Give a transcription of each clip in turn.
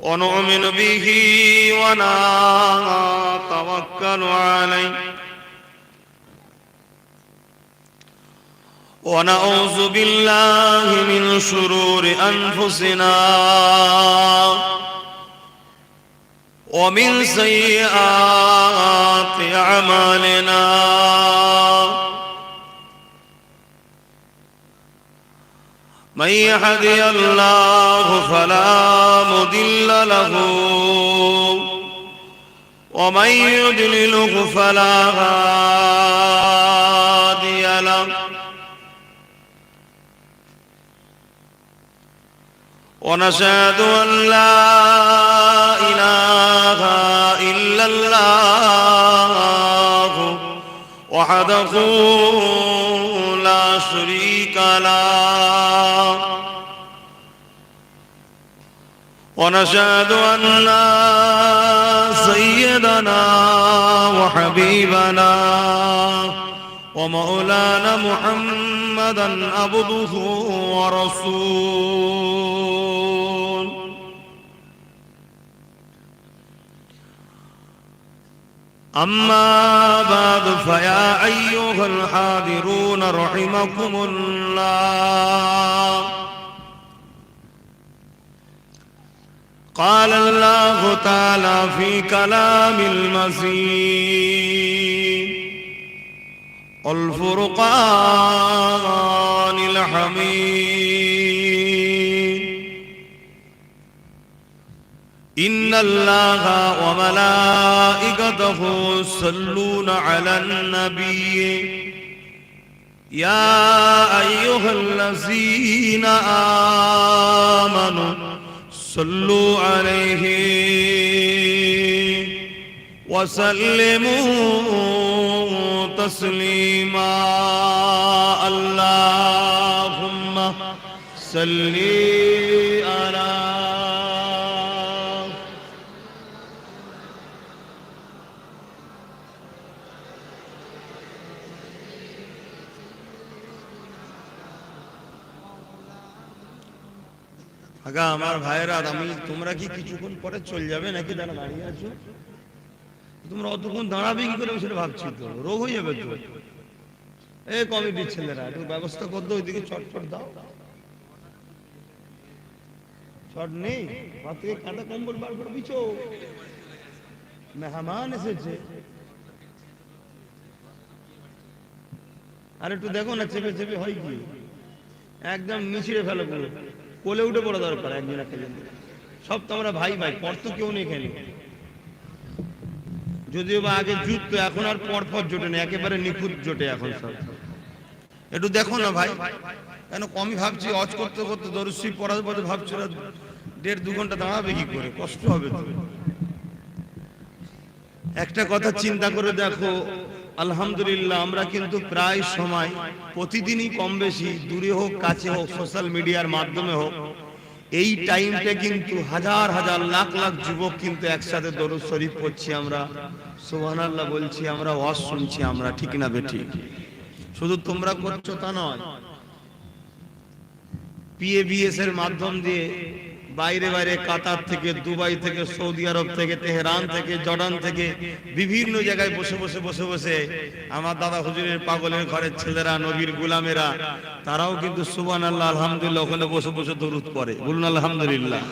ونؤمن به ونتوكل عليه ونعوذ بالله من شرور أنفسنا ومن سيئات أعمالنا من يهده الله فلا مضل له ومن يضلله فلا هادي له ونشهد أن لا إله إلا الله وحده لا شريك له ونشهد أن سيدنا وحبيبنا ومولانا محمدا عبده ورسوله. أما بعد فيا أيها الحاضرون رحمكم الله، قال الله تعالى في كلام المزيد الفرقان الحميد إن الله وملائكته يصلون على النبي يا أيها الذين آمنوا صلوا عليه وسلموا تسليما اللهم صل على আগা আমার ভাইরা তোমরা কি কিছুক্ষণ পরে চলে যাবে নাকি দাঁড়া দাঁড়িয়ে আছো? তোমরা অতক্ষণ দাঁড়াবে কি করে সেটা ভাবছি, তো রোগ হয়ে যাবে তো। এই কমিটির ছেলেরা একটু ব্যবস্থা করতে ওইদিকে চটপট দাও। চট নেই, হাত থেকে কাঁটা কম্বল বার করে বিছো, মেহমান এসেছে। আর একটু দেখো না চেপে চেপে হয় কি, একদম মিছিড়ে ফেলে পুরো, কোলে উঠে পড়া দরকার একদিন একটা জন। সব তো আমরা ভাই ভাই, পর তো কেউ নেই এখানে। যদিও বা আগে জুট তো, এখন আর পর পর জোটে না, একেবারে নিখুঁত জোটে এখন সব। একটু দেখো না ভাই, কেন কমই ভাবছি, অজ করতে করতে দরুদ পড়ার পরে ভাবছি 1.5-2 ঘন্টা দাঁড়াবে কি করে, কষ্ট হবে তো। একটা কথা চিন্তা করে দেখো, আলহামদুলিল্লাহ আমরা কিন্তু প্রায় সময় প্রতিদিনই কম বেশি, দূরে হোক কাছে হোক, সোশ্যাল মিডিয়ার মাধ্যমে হোক, এই টাইমটা কিন্তু হাজার হাজার লাখ লাখ যুবক কিন্তু একসাথে দরুদ শরীফ পড়ছি, আমরা সুবহানাল্লাহ বলছি, আমরা ওয়াজ শুনছি, আমরা ঠিক না বেঠিক? শুধু তোমরা করছো তা নয়, PABS এর মাধ্যম দিয়ে বাইরে বাইরে, কাতার থেকে, দুবাই থেকে, সৌদি আরব থেকে, তেহরান থেকে, জর্ডান থেকে, বিভিন্ন জায়গায় বসে বসে বসে বসে আমার দাদা হুজুরের পাগলের ঘরের ছেলেরা, নবীর গোলামেরা, তারাও কিন্তু সুবহানাল্লাহ আলহামদুলিল্লাহ ওখানে বসে বসে দরুদ পড়ে, বলুন আলহামদুলিল্লাহ।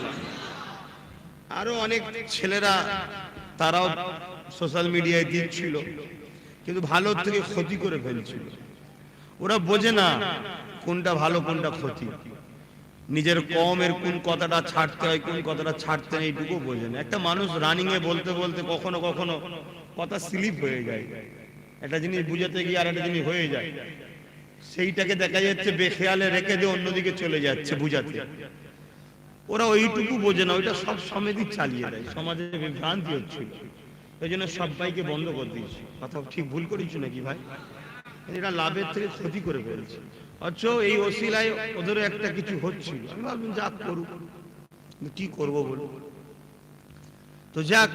আরো অনেক ছেলেরা তারাও সোশ্যাল মিডিয়ায় দিচ্ছিল, কিন্তু ভালো থেকে ক্ষতি করে ফেলছিল। ওরা বোঝে না কোনটা ভালো কোনটা ক্ষতি, নিজের কমের কোন কথাটা ছাড়তে হয় কোন কথাটা ছাড়তে নেই এইটুকু বোঝে না। একটা মানুষ রানিং এ বলতে বলতে কখনো কখনো কথা স্লিপ হয়ে যায়, একটা জিনিস বুঝাতে গিয়ে আর একটা জিনিস হয়ে যায়, সেইটাকে দেখা যাচ্ছে বেখেয়ালে রেখে দিয়ে অন্যদিকে চলে যাচ্ছে বুঝাতে। ওরা ওইটুকু বোঝে না, ওইটা সব সমেতই চালিয়ে দেয়, সমাজে বিভ্রান্তি হচ্ছিল। ওই জন্য সবাইকে বন্ধ করে দিয়েছি। কথা ঠিক ভুল করেছি নাকি ভাই? এটা লাভের থেকে ক্ষতি করে ফেলছে। অথচ এই ওসিলায় ওদেরও একটা কিছু হচ্ছিল, আমি ভাবলাম যাক করুক, কি করবো বলো। তো যাক,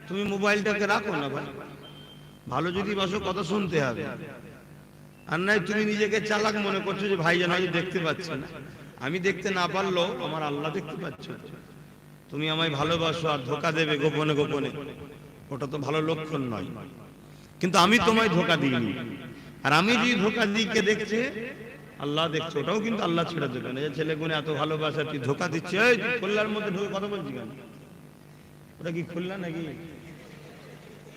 তুমি মোবাইলটাকে রাখো না ভাই, ভালো যদি বাসো কথা শুনতে হবে, আর নাই তুমি নিজেকে চালাক মনে করছো যে ভাইজান হয়তো দেখতে পাচ্ছে না। আমি দেখতে না পারলেও আমার আল্লাহ দেখতে পাচ্ছে। তুমি আমায় ভালোবাসো আর ধোকা দেবে গোপনে গোপনে, ওটা তো ভালো লক্ষণ নয়। কিন্তু আমি তোমায় ধোকা দিইনি, আর আমি যদি ধোকা দিই কে দেখছে? আল্লাহ দেখছে। ওটাও কিন্তু আল্লাহ ছেড়ে দেবে না। যে ছেলে গুনে এত ভালোবাসা, তুই ধোকা দিচ্ছে, এই তুই খুলনার মধ্যে ঢুকে কথা বলছি কেন? ওটা কি খুলনা নাকি?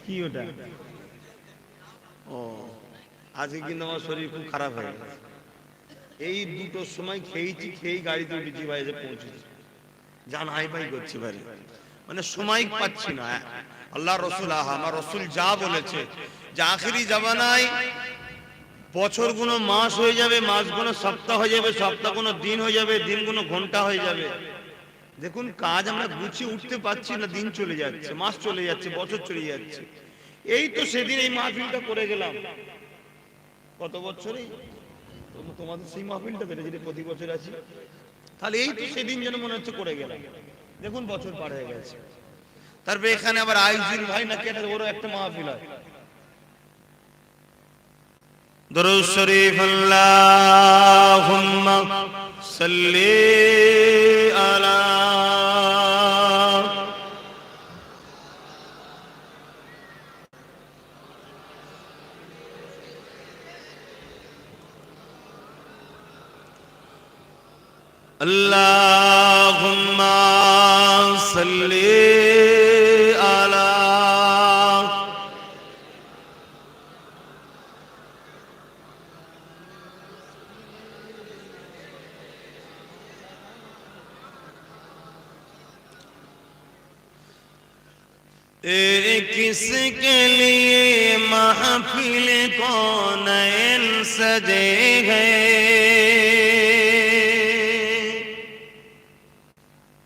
কি ওটা? ও, আজকে কিন্তু আমার শরীর খুব খারাপ হয়ে গেছে। এই দুটোর সময় খেয়েছি, খেয়েই গাড়িতে উঠেছি, বাইরে পৌঁছেছি, জান হাই ফাই করছি বাড়ি, মানে সময় পাচ্ছি না। আল্লাহ রসুল, আমার রসুল যা বলেছে যে আখিরি জামানায় বছর গুলো মাস হয়ে যাবে, মাস গুলো সপ্তাহ হয়ে যাবে, সপ্তাহ গুলো দিন হয়ে যাবে, দিন গুলো ঘন্টা হয়ে যাবে। দেখুন কাজ আমরা গুছিয়ে উঠতে পারছি না, দিন চলে যাচ্ছে, মাস চলে যাচ্ছে, বছর চলে যাচ্ছে। এই তো সেদিন এই মাহফিলটা করে গেলাম, কত বছরে তোমাদের সেই মাহফিলটা বেড়েছে যে প্রতি বছর আছি, তাহলে এই তো সেদিন যেন মনে হচ্ছে করে গেলাম। দেখুন বছর পার হয়ে গেছে। তারপরে এখানে আবার আইজুল ভাই নাকি একটা ওরও একটা মাহফিল হয়। দরুদ শরীফ আল্লাহুম্মা সাল্লি আলা আল্লাহুম্মা সাল্লি আলা किसके लिए महफिल कौनैन सजे हैं,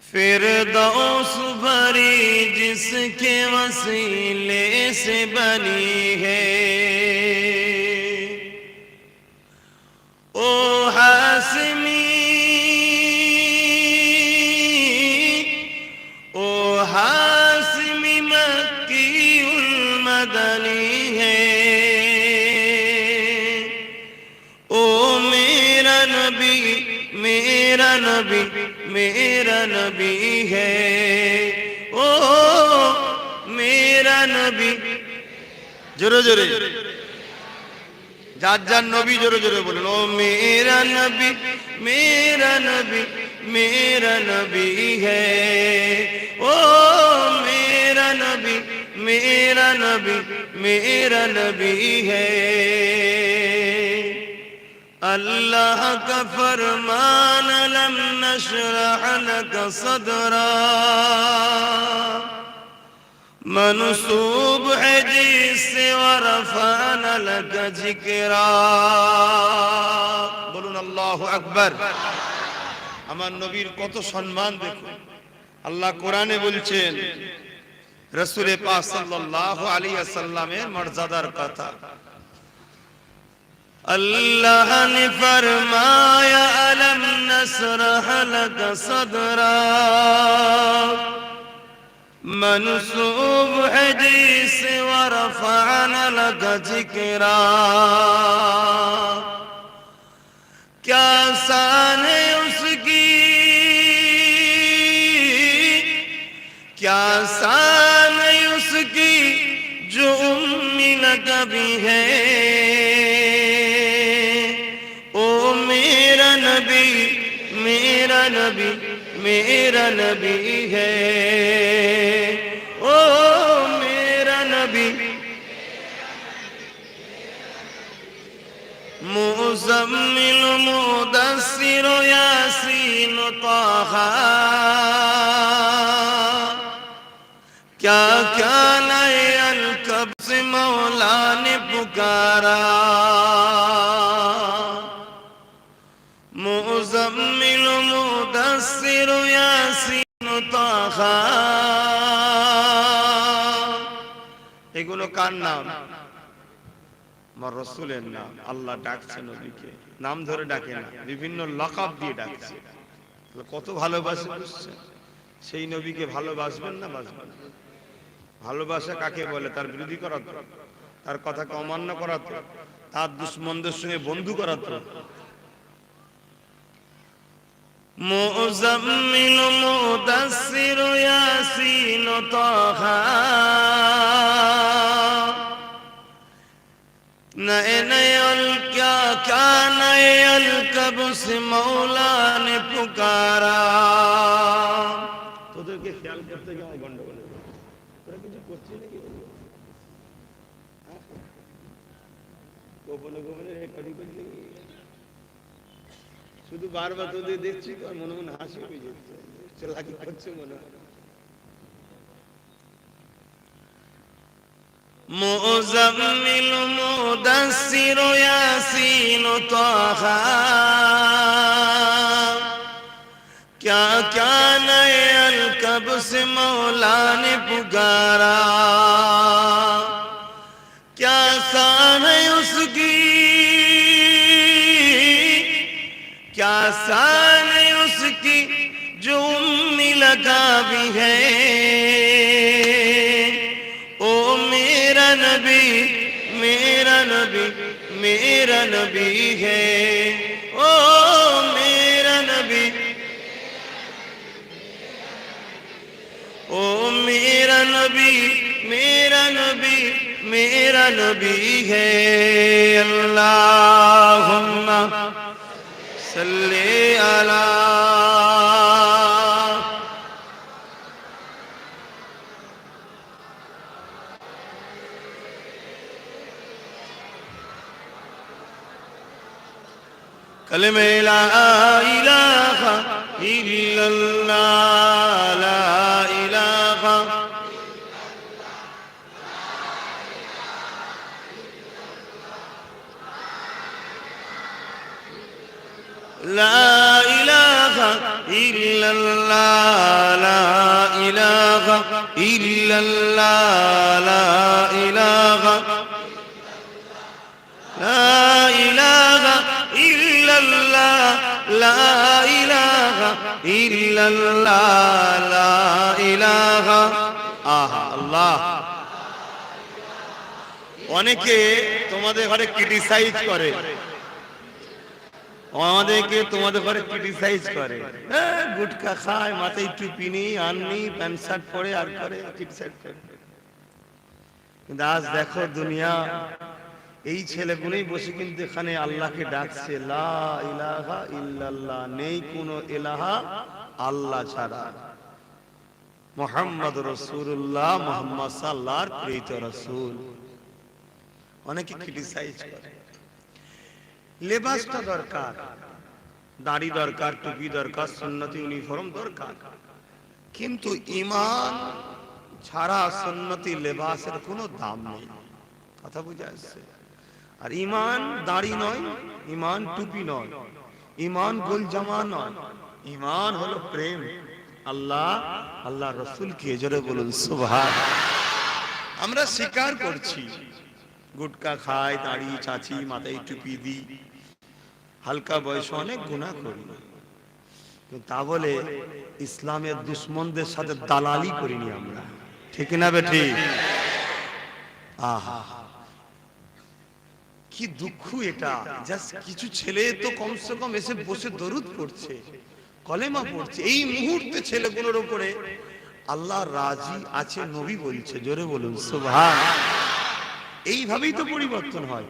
फिरदौस भरी जिसके वसीले से बनी है। ओ हासिमी, ओ हासिमी मक्की उल मदनी है। ओ मेरा नबी, मेरा नबी, मेरा नबी है। ओ मेरा नबी, जोरे जोरे যার যার নবী জোরে জোরে বলুন, ও মেরা নবী, মেরা নবী, মেরা নবী হে। ও মেরা নবী, মেরা নবী, মেরা নবী হে। अल्लाह का फरमान लम नशरह लक सदरा, मनसूब है जिससे वरफाना लक जिक्रा। বলুন আল্লাহু আকবার। আমার নবীর কত সম্মান দেখুন। আল্লাহ কোরআনে বলছেন রাসূলে পাক সাল্লাল্লাহু আলাইহি ওয়াসাল্লামের মর্যাদার কথা। अल्लाह ने फरमाया अलम नशरह लक सदरा, मनसूब है जिसे वरफअना लक जिक्रा। क्या शान है उसकी, क्या शान है उसकी जो उम्मी लक भी है। मेरा नबी, मेरा नबी है। ओ मेरा नबी, मुज़म्मिल मुदस्सिर यासीन ताहा, क्या क्या नए अलकब से मौला ने पुकारा। मुज़म्मिल मुदस्सिर यासीन ताहा, এগুলো কার নাম? আমার রাসূলের নাম। আল্লাহ ডাকছে নবীকে, নাম ধরে ডাকে না, বিভিন্ন লকাব দিয়ে ডাকছে। কত ভালোবাসে বুঝছেন? সেই নবীকে ভালোবাসবেন না বাসবেন? ভালোবাসা কাকে বলে? তার বিরোধী করা তো, তার কথাকে অমান্য করা তো, তার দুশ্মনদের সঙ্গে বন্ধু করা তো। মুযাম্মিল মুদাসসির ইয়াসিন তাহা नए नए क्या क्या नए अलकब से मौला ने पुकारा তোদেরকে খেয়াল করতে গিয়ে গন্ডগোল তোরা কিছু করছিস নাকি গোপনে গোপনে রেকর্ডিং করছিস শুধু বারবার তোদের দেখছি তো মনে মনে হাসি পেয়ে যাচ্ছে চালাকি করছে মনে হয় मुज़म्मिल मुदस्सिर यासीन ताहा क्या क्या नए अलकब से मौला ने पुकारा क्या शान है उसकी क्या शान है उसकी जो उम्मी लगा भी है नबी मेरा नबी मेरा नबी है ओ मेरा नबी ओ मेरा नबी मेरा नबी मेरा नबी है अल्लाहुम्मा सल्ली अला कलमे ला इलाहा इल्लल्लाह ला इलाहा ला इलाहा इल्लल्लाह ला इलाहा इल्लल्लाह ला इलाहा ला इलाहा ला इलाहा इल्लल्लाह ला इलाहा आहा আল্লাহ অনেকে তোমাদের ঘরে ক্রিটিসাইজ করে আমাদেরকে তোমাদের ঘরে ক্রিটিসাইজ করে গুটকা খায় মাথায় টুপি নেই আননি প্যান্ট শার্ট পরে আর করে ক্রিটিসাইজ করে কিন্তু আজ দেখো দুনিয়া এই ছেলেগুলোই বসে কিন্তু এখানে আল্লাহকে ডাকছে লা ইলাহা ইল্লাল্লাহ নেই কোনো ইলাহা আল্লাহ ছাড়া মুহাম্মদ রাসূলুল্লাহ মুহাম্মদ সাল্লাল্লাহর প্রিয় রাসূল অনেকে ক্রিটিসাইজ করে লেবাসটা দরকার দাড়ি দরকার টুপি দরকার সুন্নতি ইউনিফর্ম দরকার কিন্তু ঈমান ছাড়া সুন্নতি লেবাসের কোনো দাম নেই কথা বুঝা যাচ্ছে আর ঈমান দাড়ি নয় ঈমান টুপি নয় ঈমান গোল জামা নয় ঈমান হলো প্রেম আল্লাহ আল্লাহ রাসূলকে জোরে বলুন সুবহান আমরা স্বীকার করছি গুটকা খাই দাড়ি চাচি মাথায় টুপি দিই হালকা বয়সে অনেক গুনাহ করি কিন্তু তা বলে ইসলামের দুশমনদের সাথে দালালি করিনি আমরা ঠিক না বেঠি আহা কি দুঃখ এটা জাস্ট কিছু ছেলে তো কমসে কম এসে বসে দরুদ পড়ছে কলেমা পড়ছে এই মুহূর্তে ছেলেগুলোর উপরে আল্লাহ রাজি আছে নবী বলছে জোরে বলুন সুবহান এইভাবেই তো পরিবর্তন হয়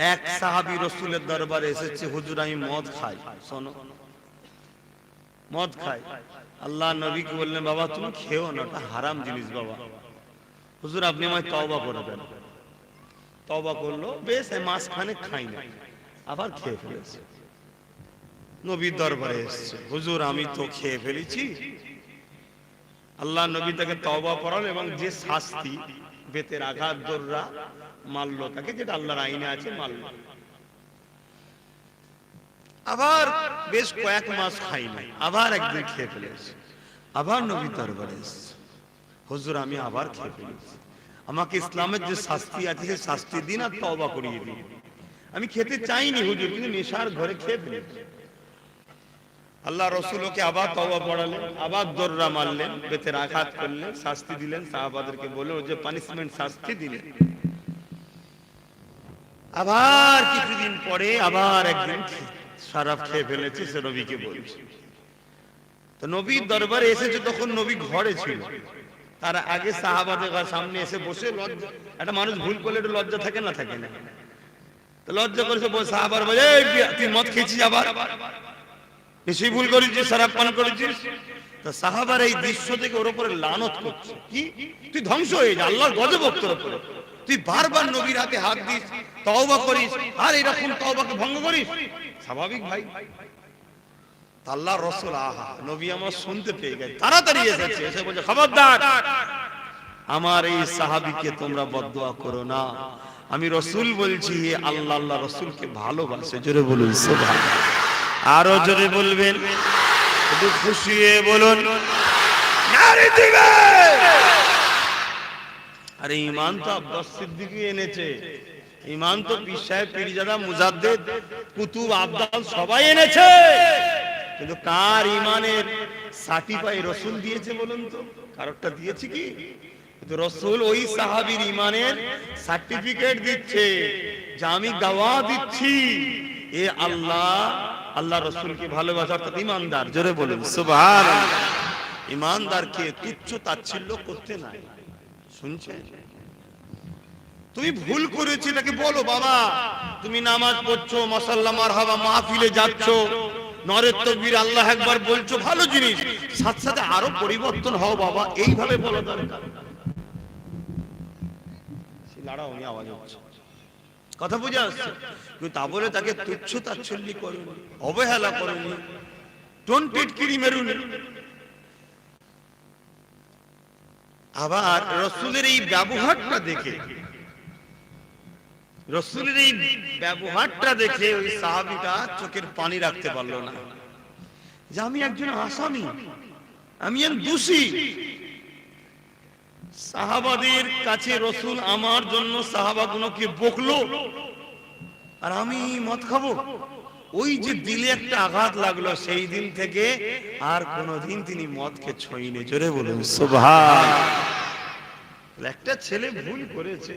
এক সাহাবী রাসূলের দরবারে এসেছে হুজুর আমি মদ খাই শোনো মদ খাই আল্লাহ নবীকে বললেন বাবা তুমি খেও না এটা হারাম জিনিস বাবা হুজুর আপনি আমায় তওবা করে দেন তওবা করলো বেশ মাস খানে খাই না আবার খেয়ে ফেলেছে নবীর দরবারে এসেছে হুজুর আমি তো খেয়ে ফেলেছি আল্লাহ নবী তাকে তওবা করালো এবং যে শাস্তি বেতের আঘাত দররা মারলো তাকে যেটা আল্লাহর আইনে আছে মারলো আবার বেশ কয়েক মাস খাই নাই আবার একদিন খেয়ে ফেলেছে আবার নবী দরবারে এসেছে হুজুর আমি আবার খেয়ে ফেলেছি আমাকে ইসলামের যে শাস্তি আছে সেই শাস্তি দিন আর তওবা করিয়ে দিন আমি খেতে চাইনি হুজুর কিন্তু নেশার ঘরে খেয়ে ফেলেছি আল্লাহ রাসূল ওকে আবার তওবা পড়ালেন আবার দররা মারলেন বেতের আঘাত করলেন শাস্তি দিলেন সাহাবাদেরকে বলে যে পানিশমেন্ট শাস্তি দিলেন আবার কিছুদিন পরে আবার একদিন শরাব খেয়ে ফেলেছে, সে নবীকে বলছে। তো নবীর দরবারে এসেছে, তখন নবী ঘরে ছিল। তার আগে সাহাবাদের সামনে এসে বসে, লজ্জা, একটা মানুষ ভুল করলে একটু লজ্জা থাকে না, থাকে না? তো লজ্জা করেছে, সাহাবার বলে, তুই মদ খেয়েছিস, আবার নিশ্চয়ই ভুল করেছিস, শরাব পান করেছিস। তো সাহাবার এই দৃশ্য থেকে ওর উপরে লানত করছে, কি তুই ধ্বংস হয়ে যা, আল্লাহর গজব তোর উপরে, তুই বারবার নবীর হাতে হাত দিস, তওবা করিস, আর এরকম তওবাকে ভঙ্গ করিস। স্বাভাবিক ভাই, আল্লাহর রাসূল, আহা, নবী আমার শুনতে পেয়ে গেছে, তাড়াতাড়ি এসেছে, এসে বলছে, খবরদার, আমার এই সাহাবীকে তোমরা বদদুয়া করো না। আমি রাসূল বলছি, আল্লাহ আল্লাহ রাসূলকে ভালোবাসে। জোরে বলুন সুবহানাল্লাহ। আরো জোরে বলবেন, একটু খুশি হয়ে বলুন, নারে দিবে। আরে ঈমান তো আব্বাস সিদ্দিকী এনেছে, ঈমান তো পীর সাহেব, পীরজাদা, মুজাদ্দিদ, কুতুব, আবদাল সবাই এনেছে, কিন্তু কার ঈমানের সার্টিফাই রাসূল দিয়েছে বলুন তো? কারোরটা দিয়েছে কি? কিন্তু রাসূল ওই সাহাবীর ঈমানের সার্টিফিকেট দিচ্ছে, যে আমি গাওয়া দিচ্ছি এ আল্লাহ আল্লাহ রাসূলকে ভালোবাসা, অর্থাৎ ঈমানদার। জোরে বলুন সুবহানাল্লাহ। ঈমানদারকে তুচ্ছ তাচ্ছিল্য করতে নাই। শুনছেন? তুমি ভুল করেছো, এটাকে বলো, বাবা তুমি নামাজ পড়ছো, মাশাআল্লাহ, মারহাবা, মাহফিলে যাচ্ছো, নরে তাকবীর, আল্লাহ আকবার বলছো, ভালো জিনিস, সাথে সাথে আরো পরিবর্তন হও বাবা, এইভাবে বলা দরকার। লাড়াও নি, আওয়াজ হচ্ছে, কথা বুঝে আসছে? কিন্তু তা বলে তাকে তুচ্ছ তাচ্ছিল্য করুন, অবহেলা করুন, টোন টিটকিরি মেরুন। আবার রাসূলের এই ব্যবহারটা দেখে, রাসূলের এই ব্যবহারটা দেখে ওই সাহাবীটা চোখের পানি রাখতে পারলো না, যে আমি একজন আসামি, আমি এক দোষী। সাহাবাদের কাছে রাসূল আমার জন্য সাহাবাগুলোকে বকলো, আর আমি মদ খাবো। ওই যে দিলে একটা আঘাত লাগলো, সেই দিন থেকে আর কোনোদিন তিনি মদকে ছোঁয়নি। জোরে বলুন সুবহানাল্লাহ। একটা ছেলে ভুল করেছে,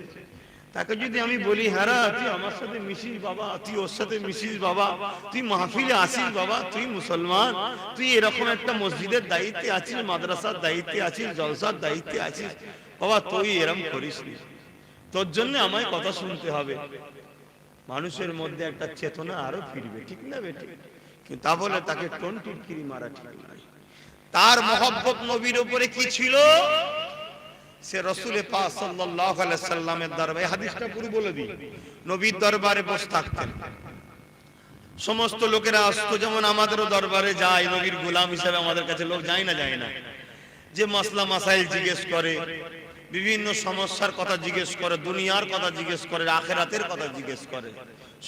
তাকে যদি আমি বলি, হারা তুই আমার সাথে মিশিস বাবা, তুই ওর সাথে মিশিস বাবা, তুই মাহফিলে আসিস বাবা, তুই মুসলমান, তুই এরকম একটা মসজিদের দায়িত্বে আছিস, মাদ্রাসার দায়িত্বে আছিস, জলসার দায়িত্বে আছিস বাবা, তুই এরকম করিস নি, তোর জন্য আমায় কথা শুনতে হবে। মানুষের মধ্যে একটা চেতনা আরো ফিরবে, ঠিক না বেটি? কিন্তু তা বলে তাকে টোন টিটকিরি মারা ঠিক নয়। তার মহব্বত নবীর উপরে কি ছিল? সে রাসূল পাক সাল্লাল্লাহু আলাইহি সাল্লামের দরবারে, হাদিসটা পুরো বলে দিই, নবীর দরবারে বসে থাকতেন, সমস্ত লোকেরা আসতো, যেমন আমাদেরও দরবারে যায়, নবীর গোলাম হিসেবে আমাদের কাছে লোক যায় না, যায় না, যে মাসলা মাসাইল জিজ্ঞেস করে, বিভিন্ন সমস্যার কথা জিজ্ঞেস করে, দুনিয়ার কথা জিজ্ঞেস করে, আখিরাতের কথা জিজ্ঞেস করে,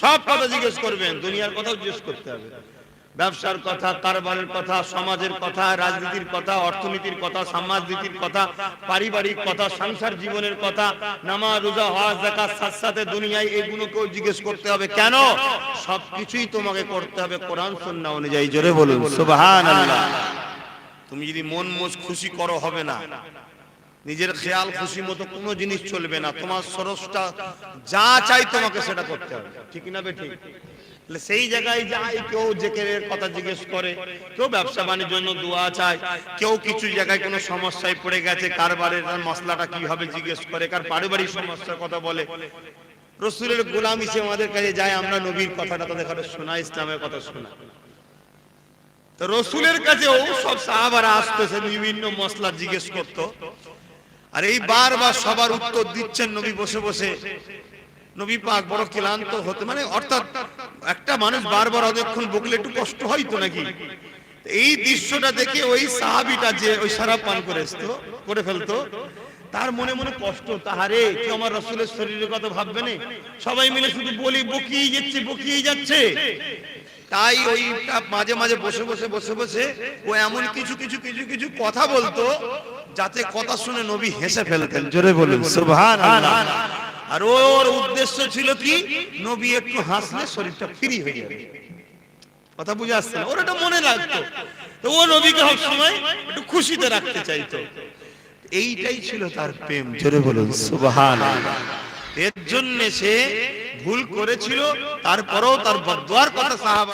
সব কথা জিজ্ঞেস করবেন, দুনিয়ার কথাও জিজ্ঞেস করতে হবে, ব্যবসার কথা, কারবারের কথা, সমাজের কথা, রাজনীতির কথা, অর্থনীতির কথা, সমাজনীতির কথা, পারিবারিক কথা, সংসার জীবনের কথা, নামাজ, রোজা, হজ, যাকাত, সাথে সাথে দুনিয়ায় এগুলোকেও জিজ্ঞেস করতে হবে। কেন? সবকিছুই তোমাকে করতে হবে কোরআন সুন্নাহ অনুযায়ী। জোরে বলুন সুবহানাল্লাহ। তুমি যদি মন মোজ খুশি করো হবে না, নিজের খেয়াল খুশি মতো কোনো জিনিস চলবে না, তোমার স্রষ্টা যা চাই তোমাকে সেটা করতে হবে, ঠিক না বেঠিক? সেই জায়গায় যায়, কেউ জিকিরের কথা জিজ্ঞেস করে, কেউ ব্যবসা বাণিজ্যের জন্য দোয়া চায়, কেউ কিছু জায়গায় কোনো সমস্যায় পড়ে গেছে, কারবারের মসলাটা কি হবে জিজ্ঞেস করে, কার পারিবারিক সমস্যার কথা বলে। রাসূলের গোলাম হিসেবে আমাদের কাছে যায়, আমরা নবীর কথাটা তাদের কাছে শোনা, ইসলামের কথা শোনা। তো রাসূলের কাছে ও সব সাহাবারা আসতেছে, বিভিন্ন মসলা জিজ্ঞেস করতো, আর এই বারবার সবার উত্তর দিচ্ছেন নবী বসে বসে। নবী পাক বড় ক্লান্ত হতে, মানে অর্থাৎ একটা মানুষ বারবার অনেকক্ষণ বকলে একটু কষ্ট হয় তো নাকি? এই দৃশ্যটা দেখে ওই সাহাবীটা যে ওই শরাব পান করে ফেলতো, তার মনে মনে কষ্ট, তাহারে কি আমার রাসূলের শরীরের কথা ভাববে না? সবাই মিলে শুধু বকিয়ে যাচ্ছে। তাই ওইটা মাঝে মাঝে বসে বসে ও এমন কিছু কথা বলতো, যাতে কথা শুনে নবী হেসে ফেলতেন। জোরে বলুন সুবহানাল্লাহ। আর ওর উদ্দেশ্য ছিল কি? নবী একটু হাসলে শরীরটা ফ্রি হয়ে যাবে। কথা বুঝে আসছে না? ওর এটা মনে রাখতো, তো ও নবীকে সব সময় একটু খুশিতে রাখতে চাইতো। এইটাই ছিল তার প্রেম। জোরে বলুন সুবহানাল্লাহ। এর জন্য সে ভুল করেছিল, তারপরেও তার বদদুয়ার কথা সাহাবা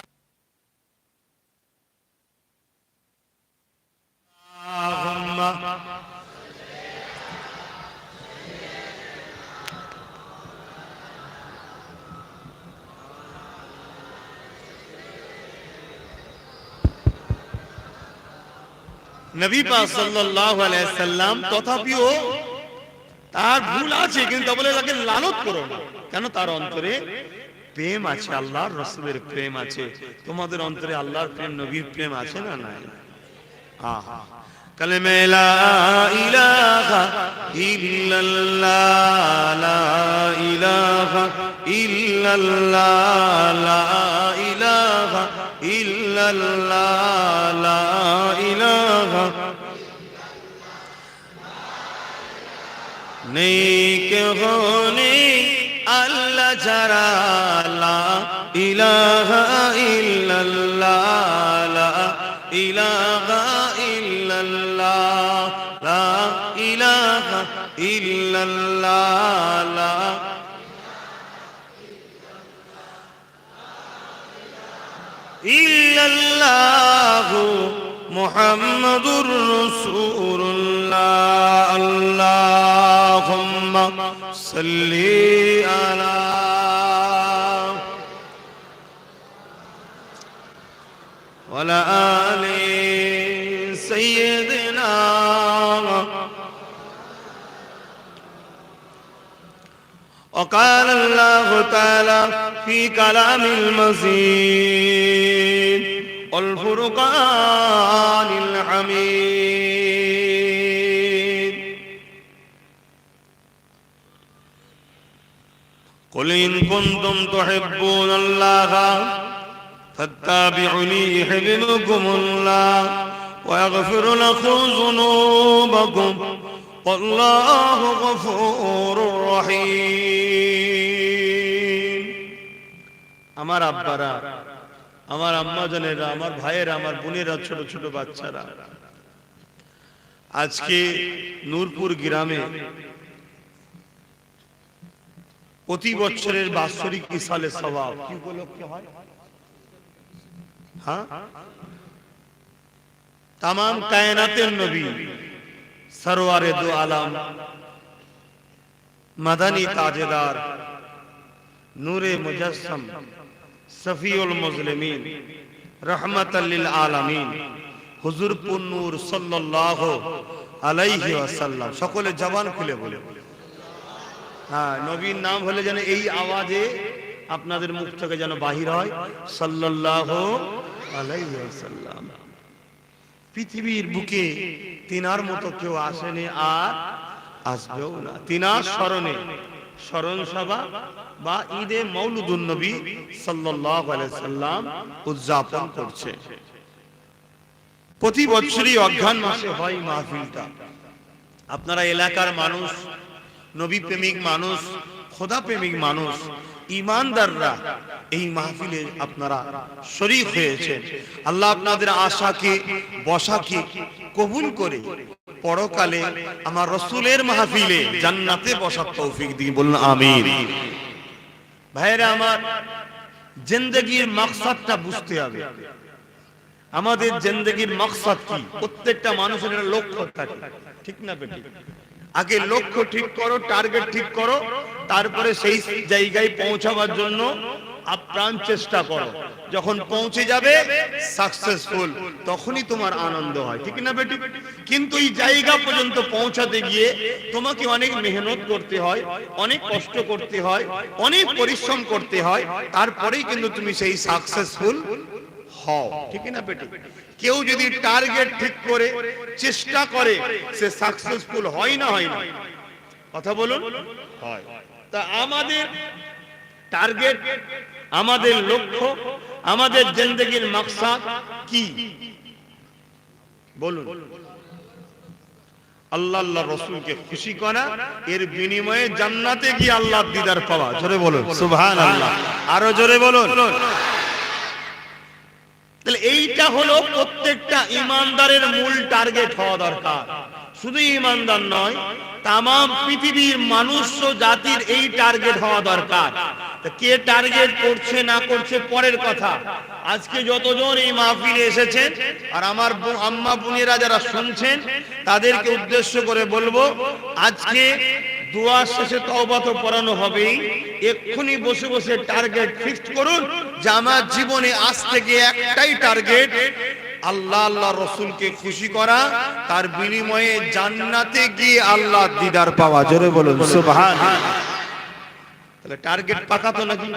নবী পাক সাল্লাল্লাহু আলাইহি সাল্লাম, তথাপিও তার ভুল আছে, কিন্তু বলে তাকে লালত করো না। কেন? তার অন্তরে প্রেম আছে, আল্লাহর রাসূলের প্রেম আছে। তোমাদের অন্তরে আল্লাহর প্রেম, নবীর প্রেম আছে না নাই? আহা, কালেমে লা ইলাহা ইল্লাল্লাহ, লা ইলাহা ইল্লাল্লাহ, লা ইলাহা ইল্লাল্লাহ, লা ইলাহা নেই কেহ নেই আল্লাহ ছাড়া, লা ইলাহা ইল্লাল্লাহ, লা ইলাহা ইল্লাল্লাহ, লা ইলাহা ইল্লাল্লাহ, লা ইল্লাল্লাহু মুহাম্মাদুর রাসূলুল্লাহ। আল্লাহুম্মা সাল্লি আলা ওয়ালা আলি সাইয়্যিদিনা। وقال الله تعالى في كلام المزيد والفرقان الحميد، قل إن كنتم تحبون الله فاتبعوني يحببكم الله ويغفر لكم ذنوبكم والله غفور رحيم। আমার আব্বারা, আমার আম্মা জানেরা, আমার ভাইয়েরা, আমার বোনেরা, ছোট ছোট বাচ্চারা, আজকে নূরপুর গ্রামে প্রতি বছরের বাৎসরিক ইসালে সওয়াব কি উপলক্ষে হয়? হ্যাঁ, তামাম কায়নাতের নবী সরওয়ারে দু আলম, মাদানী তাজেদার, নূরে মুজাসসাম, সফিউল মুজলিমিন, রহমাতাল লিল আলামিন, হুজুর পুন্নুর সাল্লাল্লাহু আলাইহি ওয়াসাল্লাম। সকলে জবান খুলে বলে, হ্যাঁ, নবীর নাম হলে যেন এই আওয়াজে আপনাদের মুখ থেকে যেন বাহির হয়, সাল্লাল্লাহু আলাইহি ওয়াসাল্লাম। পৃথিবীর বুকে তিনার মতো কেউ আসেনি আর আসবেও না। তিনার স্মরণে স্মরণ সভা বা ঈদে মৌলুদুন নবী সাল্লাল্লাহু আলাইহি সাল্লাম উদযাপন করছে। প্রতি বছরই অঘ্রাণ মাসে হয় মাহফিলটা। আপনারা এলাকার মানুষ, নবী প্রেমিক মানুষ, খোদা প্রেমিক মানুষ, ইমানদাররা এই মাহফিলে আপনারা শরীক হয়েছেন। আল্লাহ আপনাদের আশাকে, বসাকে কবুল করে পরকালে আমার রাসূলের মাহফিলে জান্নাতে বসার তৌফিক দিয়ে বলুন আমিন। ভাইরা আমার, জিন্দেগির মাকসাদটা বুঝতে হবে। আমাদের জিন্দেগির মাকসাদ কি? প্রত্যেকটা মানুষের একটা লক্ষ্য থাকে, ঠিক না বেটি? আগে লক্ষ্য ঠিক করো, টার্গেট ঠিক করো, তারপরে সেই জায়গায় পৌঁছাবার জন্য আপ্রাণ চেষ্টা করো। যখন পৌঁছে যাবে সাকসেসফুল, তখনই তোমার আনন্দ হয়, ঠিক না বেটি? কিন্তু এই জায়গা পর্যন্ত পৌঁছাতে গিয়ে তোমাকে অনেক মেহনত করতে হয়, অনেক কষ্ট করতে হয়, অনেক পরিশ্রম করতে হয়, তারপরেই কিন্তু তুমি সেই সাকসেসফুল হও, ঠিক না বেটি? কেউ যদি টার্গেট ঠিক করে চেষ্টা করে, সে সাকসেসফুল হয় না? হয় না? কথা বলুন, হয়। তা আমাদের টার্গেট, আমাদের লক্ষ্য, আমাদের জিন্দেগির মাকসাদ কি বলুন? আল্লাহ আল্লাহ রাসূলকে খুশি করা, এর বিনিময়ে জান্নাতে গিয়ে আল্লাহর দিদার পাওয়া। জোরে বলুন সুবহানাল্লাহ, আরো জোরে বলুন। তাহলে এইটা হলো প্রত্যেকটা ইমানদারের মূল টার্গেট হওয়া দরকার। শুধু ইমানদার নয়, তামাম পৃথিবীর মানুষ জাতির এই টার্গেট হওয়া দরকার। কে টার্গেট করছে না করছে পরের কথা। আজকে যতজন এই মাহফিলে এসেছেন আর আমার আম্মা বোনেরা যারা শুনছেন, তাদেরকে উদ্দেশ্য করে বলবো, আজকে দোয়া শেষে তওবা তো পড়ানো হবেই, এক্ষুনি বসে বসে টার্গেট ফিক্সড করুন যে আমার জীবনে আজ থেকে একটাই টার্গেট, আল্লাহ আল্লাহ রসুলকে খুশি করা, তার বিনিময়ে জান্নাতে গিয়ে আল্লাহ দিদার পাওয়া। জোরে বলুন সুবহানাল্লাহ। তাহলে টার্গেট পাকা তো নাকি?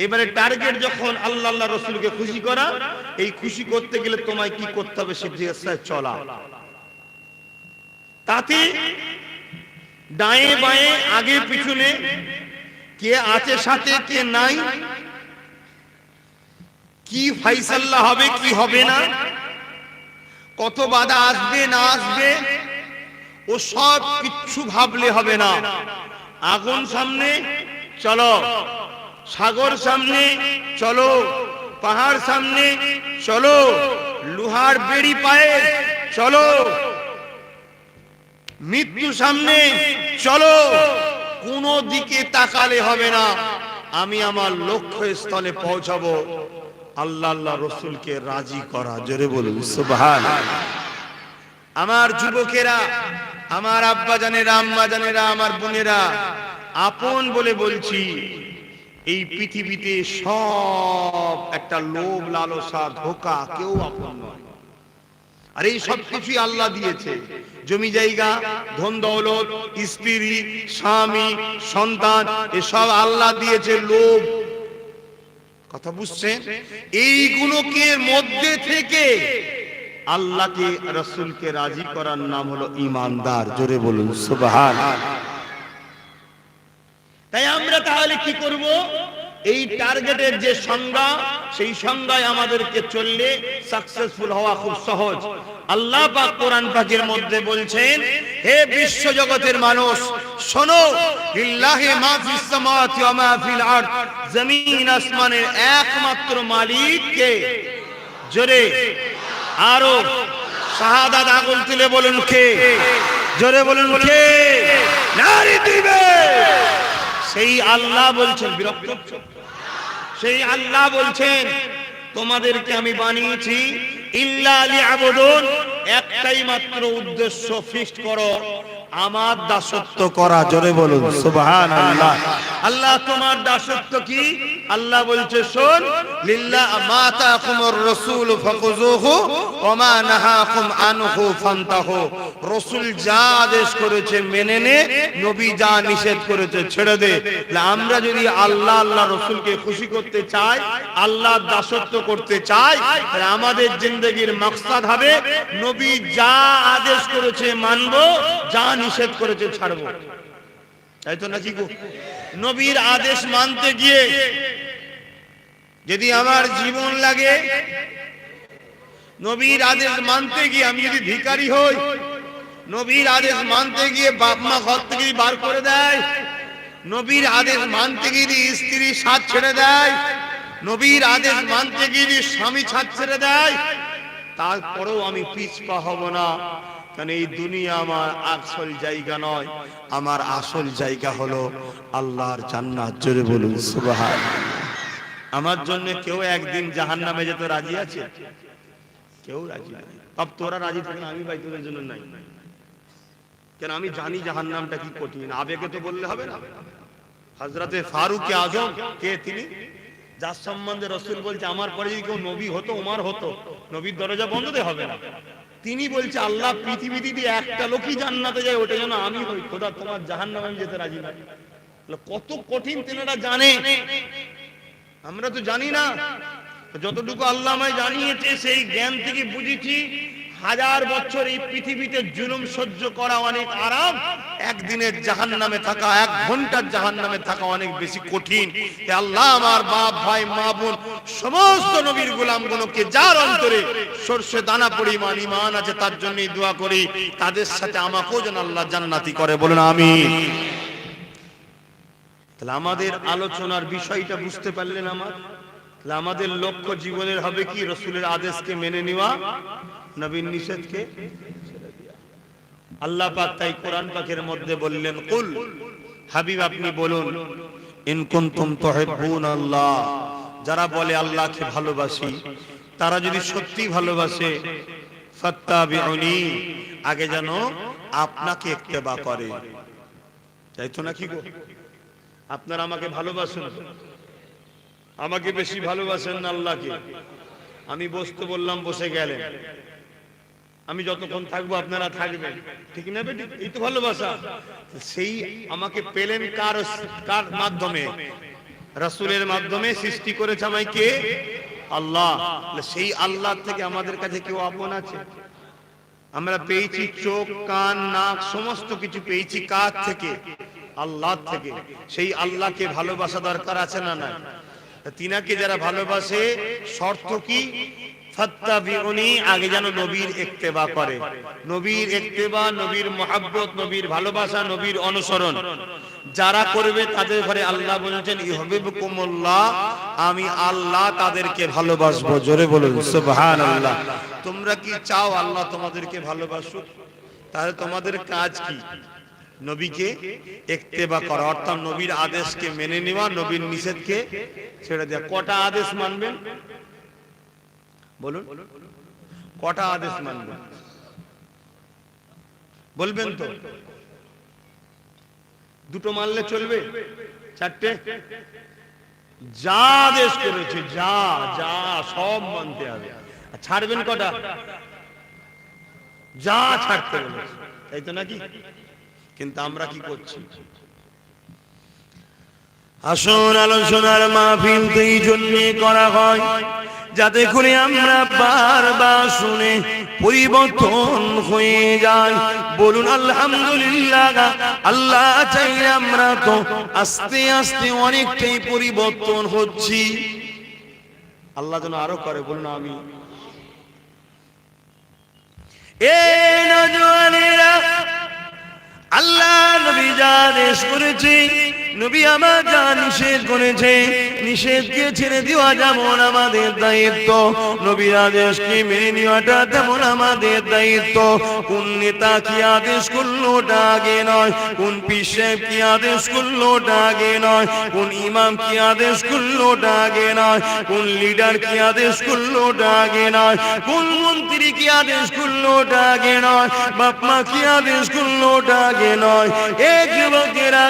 এবারে টার্গেট যখন আল্লাহ আল্লাহ রসুলকে খুশি করা, এই খুশি করতে গেলে তোমায় কি করতে হবে? সে রাস্তায় চলা। তাতে ডায়ে বায়ে আগে পিছনে কে আছে সাথে, কে নাই, কি ফাইসাল্লা হবে কি হবে না, কত বাধা আসবে না আসবে, ও সব কিচ্ছু ভাবলে হবে না। আগুন সামনে চলো, সাগর সামনে চলো, পাহাড় সামনে চলো, লোহার বেড়ি পায়ে চলো, মৃত্যু সামনে চলো, কোন দিকে তাকালে হবে না। আমি আমার লক্ষ্যস্থলে পৌঁছাবো, আল্লাহ আল্লাহ রসুলকে রাজি করা। জোরে বলুন সুবহানাল্লাহ। আমার যুবকেরা, আমার আব্বা জানেরা, আম্মা জানেরা, আমার বোনেরা, আপন বলে বলছি, এই পৃথিবীতে সব একটা লোভ লালসা ধোঁকা, কেউ আপন নয়। আর এই সব কিছুই আল্লাহ দিয়েছে। জমি জায়গা, ধন দৌলত, স্ত্রী, স্বামী, সন্তান, এসব আল্লাহ দিয়েছে। লোভ, কথা বুঝছেন? এইগুলোকে মধ্যে থেকে আল্লাহকে রাসূলকে রাজি করার নাম হলো ঈমানদার। জোরে বলুন সুবহানাল্লাহ। তাই আমরা তাহলে কি করব? এই টার্গেটের যে সংজ্ঞা, সেই সংজ্ঞায় আমাদেরকে চললে সাকসেসফুল হওয়া খুব সহজ। আল্লাহ পাক কোরআন পাকের মধ্যে বলছেন, হে বিশ্ব জগতের মানুষ শোনো, লিল্লাহি মা ফিস সামাওয়াতি ওয়া মা ফিল আরদ, জমিন আসমানের একমাত্র মালিক কে? জোরে আরো শাহাদাত আগুন তুলে বলুন কে? জোরে বলুন কে? নারী দিবে। সেই আল্লাহ বলছেন, বিরক্ত, সেই আল্লাহ বলছেন তোমাদেরকে আমি বানিয়েছি ইল্লা লিয়াবুদুন, একটাই মাত্র উদ্দেশ্য, ফিক্সড করো, আমার দাসত্ব করা। জোরে বলুন সুবহানাল্লাহ। আল্লাহ তোমার দাসত্ব কি? আল্লাহ বলছে শোন, লিল্লাহ মা তাকুমুর রাসূল ফাখুযুহু ওয়া মা নাহাকুম আনহু ফান্তাহু। রাসূল যা আদেশ করেছে মেনে নে, নবী যা নিষেধ করেছে ছেড়ে দে। আমরা যদি আল্লাহ আল্লাহ রাসূলকে খুশি করতে চাই, আল্লাহর দাসত্ব করতে চাই, তাহলে আমাদের জিন্দেগীর মাকসাদ হবে নবী যা আদেশ করেছে মানব, যা নিষেধ করেছে ছাড়বো। তাই তো নাকি গো? নবীর আদেশ মানতে গিয়ে যদি আমার জীবন লাগে, নবীর আদেশ মানতে গিয়ে আমি যদি ভিখারি হই, নবীর আদেশ মানতে গিয়ে বাপ মা ঘর থেকে বার করে দেয়, নবীর আদেশ মানতে গিয়ে স্ত্রী সাথ ছেড়ে দেয়, নবীর আদেশ মানতে গিয়ে স্বামী ছাদ ছেড়ে দেয়, তারপরেও আমি পিছপা হব না। কারণ এই দুনিয়া আমার আসল জায়গা নয়, আমার আসল জায়গা হলো আল্লাহর জান্নাত। জোরে বলুন সুবহানাল্লাহ। আমার জন্য কেউ একদিন জাহান্নামে যেতে রাজি আছে? কেউ রাজি নাই। তবে তোরা রাজি থাকলে আমি ভাই তোদের জন্য নাই। কেন? আমি জানি জাহান্নামটা কি কঠিন। আবেগে তো বললে হবে না। হযরতে ফারুক আজম কে? তিনি যার সম্বন্ধে রাসূল বলছে আমার পরে যদি কেউ নবী হতো, ওমর হতো, নবীর দরজা বন্ধ হবে না। তিনি বলছে আল্লাহ পৃথিবীতে যদি একটা লোকই জান্নাতে যায়, ওটা যেন আমি হই। খোদা তোমার জাহান্নামে আমি যেতে রাজি না। কত কঠিন তেনারা জানে, আমরা তো জানি না। যতটুকু আল্লাহ আমায় জানিয়েছে সেই জ্ঞান থেকে বুঝেছি, 1000 বছর এই পৃথিবীতে জুলুম সহ্য করা অনেক আরাম, একদিনের জাহান্নামে থাকা, 1 ঘন্টার জাহান্নামে থাকা অনেক বেশি কঠিন। হে আল্লাহ, আমার বাপ ভাই মা বোন সমস্ত নবীর গোলামগুলোকে যার অন্তরে সরষে দানা পরিমাণ ঈমান আছে তার জন্যই দোয়া করি, তাদের সাথে আমাকেও যেন আল্লাহ জান্নাতি করে। বলুন আমিন। তাহলে আমাদের আলোচনার বিষয়টা বুঝতে পারলেন? আমাদের লক্ষ্য জীবনের হবে কি? রাসূলের আদেশকে মেনে নেওয়া, নবীর নিষেধকে ছেড়ে দেওয়া। আল্লাহ পাক তাই কোরআন পাকের মধ্যে বললেন, কুল, হাবিব আপনি বলুন, ইন কুনতুম তুহিব্বুনাল্লাহ, যারা বলে আল্লাহকে ভালোবাসি, তারা যদি সত্যি ভালোবাসে, ফাত্তাবিউনি, আগে যেন আপনাকে ইত্তেবা করে। তাই তো নাকি গো? আপনারা আমাকে ভালোবাসেন, আমাকে বেশি ভালোবাসেন না আল্লাহকে? আমি বসতে বললাম, বসে গেলেন, আমি যতক্ষণ থাকবো আপনারা থাকবেন, ঠিক না বেটি? এই তো ভালোবাসা। সেই আমাকে পেলেন কার কার মাধ্যমে? রাসূলের মাধ্যমে। সৃষ্টি করেছে আমায় কে? আল্লাহ। সেই আল্লাহ থেকে আমাদের কাছে কেউ আপন আছে? আমরা পেয়েছি চোখ, কান, নাক, সমস্ত কিছু পেয়েছি কার থেকে? আল্লাহ থেকে। সেই আল্লাহকে ভালোবাসা দরকার আছে না না? তিনাকে যারা ভালোবাসে, শর্ত কি? ফাত্তাবিউনি, আগে যেন নবীর ইত্তেবা করে। নবীর ইত্তেবা, নবীর মুহাব্বত, নবীর ভালোবাসা, নবীর অনুসরণ যারা করবে তাদের ঘরে আল্লাহ বলেছেন ইউহিব্বুকুমুল্লাহ, আমি আল্লাহ তাদেরকে ভালোবাসবো। জোরে বলুন সুবহানাল্লাহ। তোমরা কি চাও আল্লাহ তোমাদেরকে ভালোবাসুক? তাহলে তোমাদের কাজ কি? নবীকে ইত্তেবা করা, অর্থাৎ নবীর আদেশকে মেনে নেওয়া, নবীর নিষেধকে ছেড়ে দেওয়া। কটা আদেশ মানবেন বলুন? কটা আদেশ মানবেন বলবেন তো? দুটো মানলে চলবে? চারটে? যা আদেশ করেছে, যা যা সব মানতে হবে। ছাড়বেন কটা? যা ছাড়তে বলেছে, তাই তো নাকি? কিন্তু আমরা কি করছি? আসুন, আলোচনার মাহফিল তো এই জন্যে করা হয় যাতে করে আমরা বারবার শুনে পরিবর্তন হয়ে যায়। বলুন আলহামদুলিল্লাহ। আল্লাহ চাইলে আমরা তো আস্তে আস্তে অনেকটাই পরিবর্তন হচ্ছি। আল্লাহ যেন আরো করে। বলুন আমি। এই নওজওয়ানেরা, আল্লাহ নবী যা আদেশ করেছে, নবী আমার যা নিষেধ করেছে, নিষেধকে ছেড়ে দেওয়া যেমন আমাদের দায়িত্ব, নবীর আদেশকে মেনে নেওয়াটা তেমন আমাদের দায়িত্ব। কোন নেতা কি আদেশ করলো ওটা আগে নয়, কোন পীর সাহেব কি আদেশ করলো ওটা আগে নয়, কোন ইমাম কি আদেশ করলো ওটা আগে নয়, কোন লিডার কি আদেশ করলো ওটা আগে নয়, কোন মন্ত্রী কি আদেশ করলো ওটা আগে নয়, বাপ মা কি আদেশ করলো ওটা আগে নয়। এই যুবকেরা,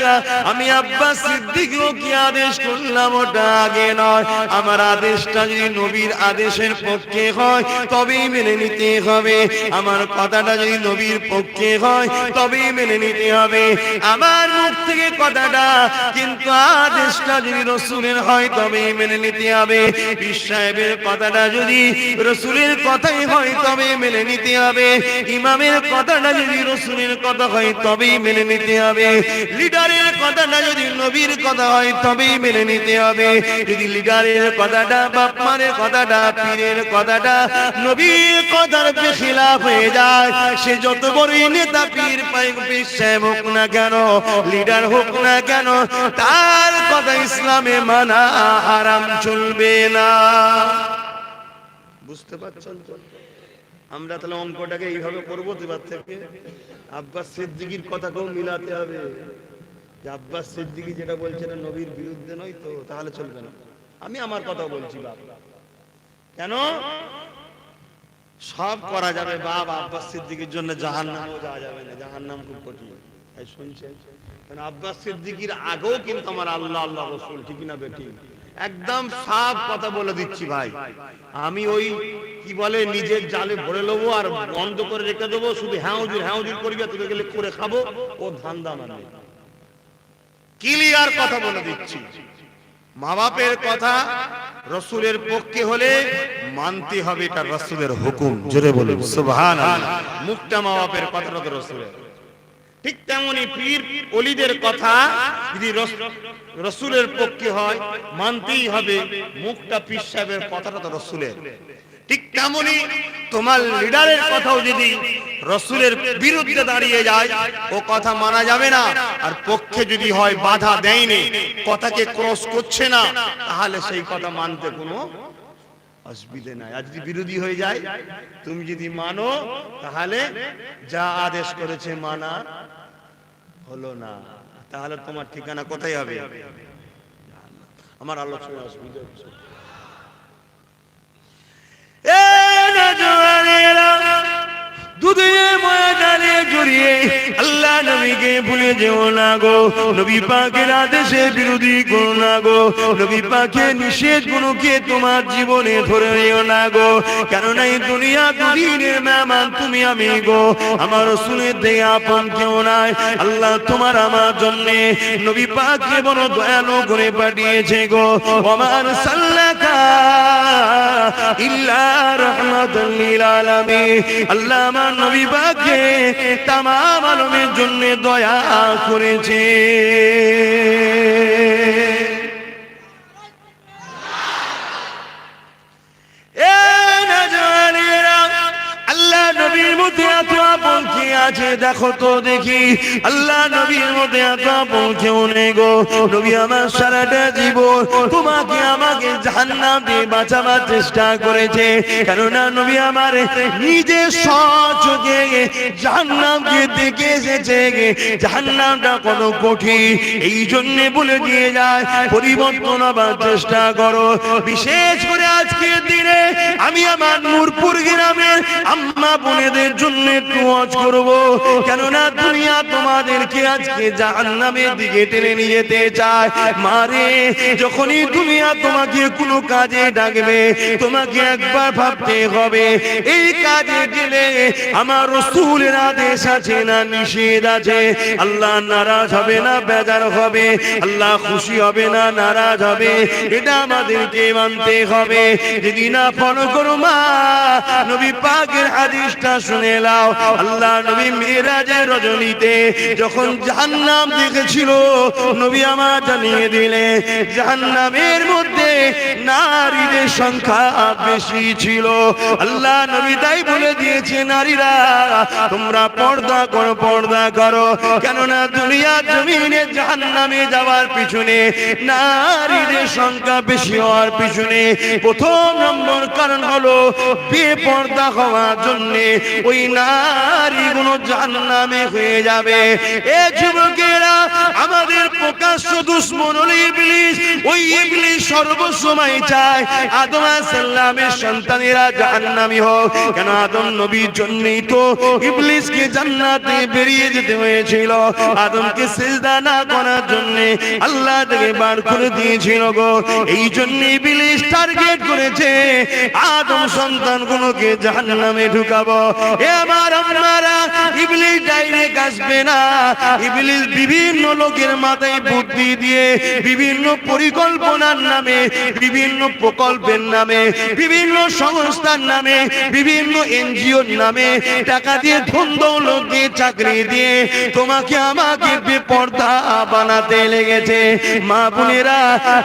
আমি আব্বাস সিদ্দিকও কি আদেশ করলাম ওটা আগে নয়। আমার আদেশটা যদি নবীর আদেশের পক্ষে হয় তবেই মেনে নিতে হবে। আমার কথাটা যদি নবীর পক্ষে হয় তবেই মেনে নিতে হবে। আমার মুখ থেকে কথাটা কিন্তু আদেশটা যদি রাসূলের হয় তবেই মেনে নিতে হবে। পীর সাহেবের কথাটা যদি রাসূলের কথাই হয় তবেই মেনে নিতে হবে। ইমামের কথাটা যদি রাসূলের কথা হয় তবেই মেনে নিতে হবে। লিডারের কথাটা যদি নবীর কথা হয় তবেই মেনে নিতে হবে। যদি লিডারের কথাটা, বাপ মায়ের কথাটা, পীরের কথাটা নবীর কথার বেখিলাফ হয়ে যায়, সে যত বড়ই নেতা, পীর সাহেব হোক না কেন, লিডার হোক না কেন, তার কথা ইসলামে মানা হারাম, চলবে না। বুঝতে পারছেন তো? আমরা তাহলে অঙ্কটাকে এইভাবে করবো এবার থেকে। আব্বাস সিদ্দিকীর কথাকেও মিলাতে হবে। আব্বাস সিদ্দিকী যেটা বলছেন নবীর বিরুদ্ধে নয় তো, তাহলে চলবে না। আমি আমার কথা বলছি বাপ, কেন সব করা যাবে বাপ, আব্বাস সিদ্দিকীর জন্য জাহান্নামেও যাওয়া যাবে না। জাহান্নাম খুব কঠিন। তাই শুনছেন, কারণ আব্বাস সিদ্দিকীর আগেও কিন্তু আমার আল্লাহ আল্লাহ রাসূল, ঠিক না বেটি? একদম সাফ কথা বলে দিচ্ছি ভাই। আমি ওই কি বলে নিজের জালে ভরে নেবো আর বন্ধ করে রেখে দেবো, শুধু হ্যাঁ হুজুর হ্যাঁ হুজুর করবি, তুমি গেলে করে খাবো, ও ধান্দা মানে। ক্লিয়ার কথা বলে দিচ্ছি। মা বাপের কথা রাসূলের পক্ষে হলে মানতে হবে, এটা রাসূলের হুকুম। জোরে বলুন সুবহানাল্লাহ। মুখটা মা বাপের কথাটা তো রাসূলের। ঠিক তেমনি পীর ওলিদের কথা যদি রাসূলের পক্ষে হয় মানতেই হবে, মুখটা পীর সাহেবের কথাটা তো রাসূলের। ঠিক তেমনি তোমার লিডারের কথাও যদি রাসূলের বিরুদ্ধে দাঁড়িয়ে যায় ও কথা মানা যাবে না। আর পক্ষে যদি হয় বাধা দেয়নি, কথাকে ক্রস করছে না, তাহলে সেই কথা মানতে কোনো অসুবিধা নাই। আর যদি বিরোধী হয়ে যায়, তুমি যদি মানো, তাহলে যা আদেশ করেছে মানা হলো না, তাহলে তোমার ঠিকানা কোথায় হবে? আমার আলোচনা অসুবিধা হচ্ছে। দুধে ময়দানে জড়িয়ে করিয়ে আল্লাহ নবীকে ভুলে যেও না গো, নবী পাকের আদেশের বিরোধী করো না গো, নবী পাকের নিষেধ গুলোকে তোমার জীবনে ধরে নিও না গো। কেননা এই দুনিয়া দুদিনের মেহমান তুমি আমি গো, আমার রাসূলের থেকে আপন কেউ নাই। আল্লাহ তোমার আমার জন্য নবী পাককে বড় দয়ালু করে পাঠিয়েছে গো। ওমা আরসালনাকা ইল্লা রাহমাতাল লিল আলামিন। আল্লাহ আমার নবী পাককে তামাম আলমের জন্য দয়া করেছে। আল্লাহ নবীর মধ্যে এত আপন কি আছে দেখো তো দেখি, আল্লাহ নবীর মধ্যে এত আপন কেউ নেই গো। নবী আমার সারাটা জীবন তোমাকে আমাকে জাহান্নাম দিয়ে বাঁচাবার চেষ্টা করেছে, কেননা নবী আমার নিজে সচোখে জাহান্নামকে দেখে এসেছে, জাহান্নামটা কত কঠিন, এই জন্য বলে দিয়ে যায় পরিবর্তন হবার চেষ্টা করো। বিশেষ করে আজকের দিনে আমি আমার নূরপুর গ্রামের আম্মা বোনেদের জন্য একটু ওয়াজ করব, কেননা দুনিয়া তোমাদেরকে আজকে জাহান্নামের দিকে টেনে নিয়ে যেতে চায়। মারে যখনই দুনিয়া তোমাকে কোনো কাজে ডাকবে তোমাকে একবার ভাবতে হবে এই কাজে গেলে আমার রাসূলের আদেশ আছে না নিষেধ আছে। আল্লাহ নারাজ হবে না বেজার হবে, আল্লাহ খুশি হবে না নারাজ হবে, এটা আমাদেরকে মানতে হবে। যদি না ফলো করো মা, নবী পাকের হাদিসটা শুনে নাও। আল্লাহ নবী মিরাজের রজনীতে যখন জাহান্নাম দেখেছিল, নবী আমার জানিয়ে দিলে জাহান্নামের মধ্যে নারীদের সংখ্যা বেশি ছিল। আল্লাহ নবী তাই বলে দিয়েছে, নারীরা তোমরা পর্দা করো, পর্দা করো, কেননা দুনিয়া জমিনে জাহান্নামে যাওয়ার পিছনে নারীদের সংখ্যা বেশি হওয়ার পিছনে প্রথম নম্বর কারণ হলো বেপর্দা হওয়ার জন্য ওই নারীগুলো জাহান্নামে হয়ে যাবে। এ যুবকেরা, আমাদের প্রকাশ্য দুশমন হলো ইবলিস। ওই ইবলিস সর্বসময় চায় আদম আলাইহিস সালামের সন্তানেরা জাহান্নামী হোক। কেন আদম নবীর জন্যই তো ইবলিসকে জান্নাতে বেরিয়ে যেতে হয়েছিল, আদমকে সিজদা না করার জন্য আল্লাহ থেকে বার করে দিয়েছিল গো। এই জন্য ইবলিস টার্গেট করেছে আদম সন্তানগুলোকে জাহান্নামে ঢুকাবো। এ আমার আম্মারা, ইবলিস ডাইরেক্ট আসবে না, ইবলিস বিভিন্ন লোকের মাথায় বুদ্ধি দিয়ে বিভিন্ন পরিকল্পনার নামে, বিভিন্ন প্রকল্পের নামে, বিভিন্ন সংস্থার নামে, বিভিন্ন এনজিওর নামে টাকা দিয়ে ধন দৌলত দিয়ে চাকরি দিয়ে তোমাকে আমাকে বেপর্দা বানাতে লেগেছে। মা বোনেরা,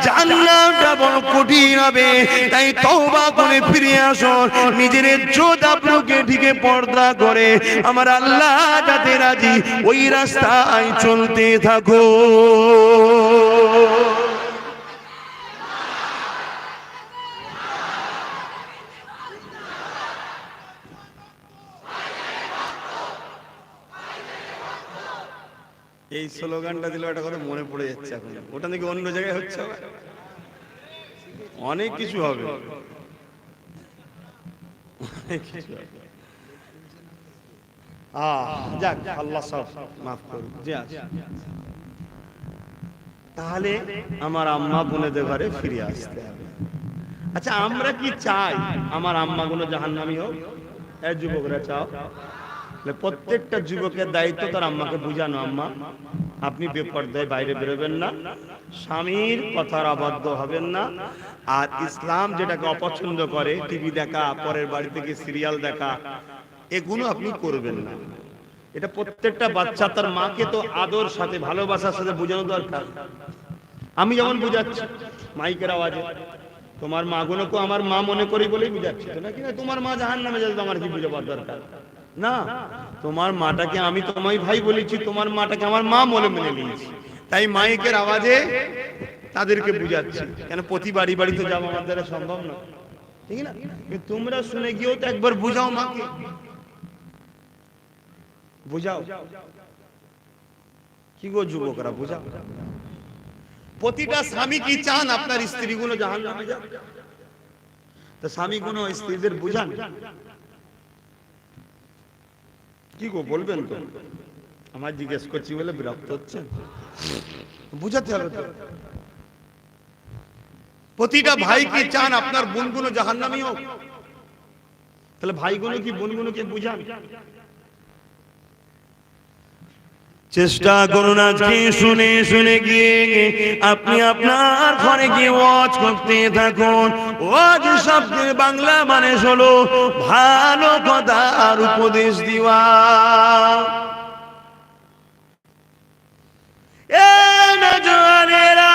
জান্নাতটা বড় কঠিন হবে, তাই তওবা করে ফিরে আসো, নিজের ইজ্জত আবরুকে ঢেকে পর্দা করে আমার আল্লাহ যাতে রাজি ওই রাস্তায় চলতে থাকো। এই স্লোগানটা দিলে একটা কথা মনে পড়ে যাচ্ছে এখন, ওটা নাকি অন্য জায়গায় হচ্ছে, অনেক কিছু হবে, যাক আল্লাহ সব মাফ করুন। তাহলে আমার আম্মা বোনেদের ঘরে ফিরে আসতে হবে। আচ্ছা, আমরা কি চাই আমার আম্মা গুলো জাহান্নামী হোক? এই যুবকরা চাও? প্রত্যেকটা যুবকের দায়িত্ব তার আম্মাকে বুঝানো, আম্মা আপনি বেপরদায় বাইরে বেরোবেন না, স্বামীর কথার অবাধ্য হবেন না, আর ইসলাম যেটাকে অপছন্দ করে টিভি দেখা, পরের বাড়ি থেকে সিরিয়াল দেখা, এগুলো আপনি করবেন না। এটা প্রত্যেকটা বাচ্চা তার মাকে তো আদর সাথে ভালোবাসার সাথে বোঝানো দরকার। আমি যেমন বুঝাচ্ছি মাইকের আওয়াজে, তোমার মা গুলোকে আমার মা মনে করি বলেই বুঝাচ্ছি, নাকি না তোমার মা জাহান্নামে যাবে আমার কি বুঝাবার দরকার? না, তোমার মাটাকে আমি তোমায় ভাই বলেছি, তোমার মাটাকে আমার মা বলে মেনে নিয়েছি, তাই মাইকের আওয়াজে তাদেরকে বুঝাচ্ছি। কেন প্রতি বাড়ি বাড়ি তো যাওয়া আমার দ্বারা সম্ভব না, ঠিক না? তোমরা শুনে গিয়েও তো একবার বুঝাও মাকে, বুঝাও। কি গো যুবকরা, বুঝাও। প্রতিটা স্বামী কি চান আপনার স্ত্রীগুলো জাহান্নামে যাক? তো স্বামীগুলো স্ত্রীদের বুঝান। কি গো বলবেন তো? আমার জিজ্ঞেস করছি বলে বিরক্ত হচ্ছেন? বুঝাতে হবে তো। প্রতিটা ভাই কি চান আপনার বোনগুলো জাহান্নামী হোক? তাহলে ভাইগুলো কি বোনগুলোকে বুঝান। চেষ্টা করুন আজকে শুনে শুনে গিয়ে আপনি আপনার ঘরে গিয়ে ওয়াজ করতে থাকুন। ওয়াজ শব্দের বাংলা মানে হলো ভালো কথার উপদেশ দেওয়া। এ নওজওয়ানেরা,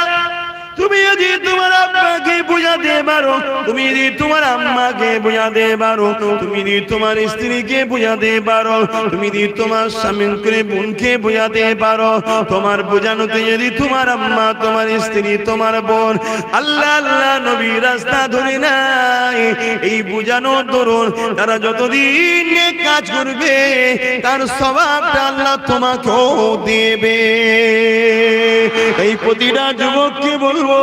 তুমি যদি তোমার আব্বাকে বুঝাতে পারো, তুমি যদি তোমার আম্মাকে বুঝাতে পারো, তুমি যদি তোমার স্ত্রীকে বুঝাতে পারো, তুমি যদি তোমার স্বামীকে বোনকে বুঝাতে পারো, তোমার বোঝানোতে যদি তোমার আম্মা, তোমার স্ত্রী, তোমার বোন আল্লাহ আল্লাহ নবী রাস্তা ধরে নাই, এই বুঝানোর দরুন তারা যতদিন নেক কাজ করবে তার সওয়াবটা আল্লাহ তোমাকেও দেবে। এই প্রতিটা যুবককে বলবো,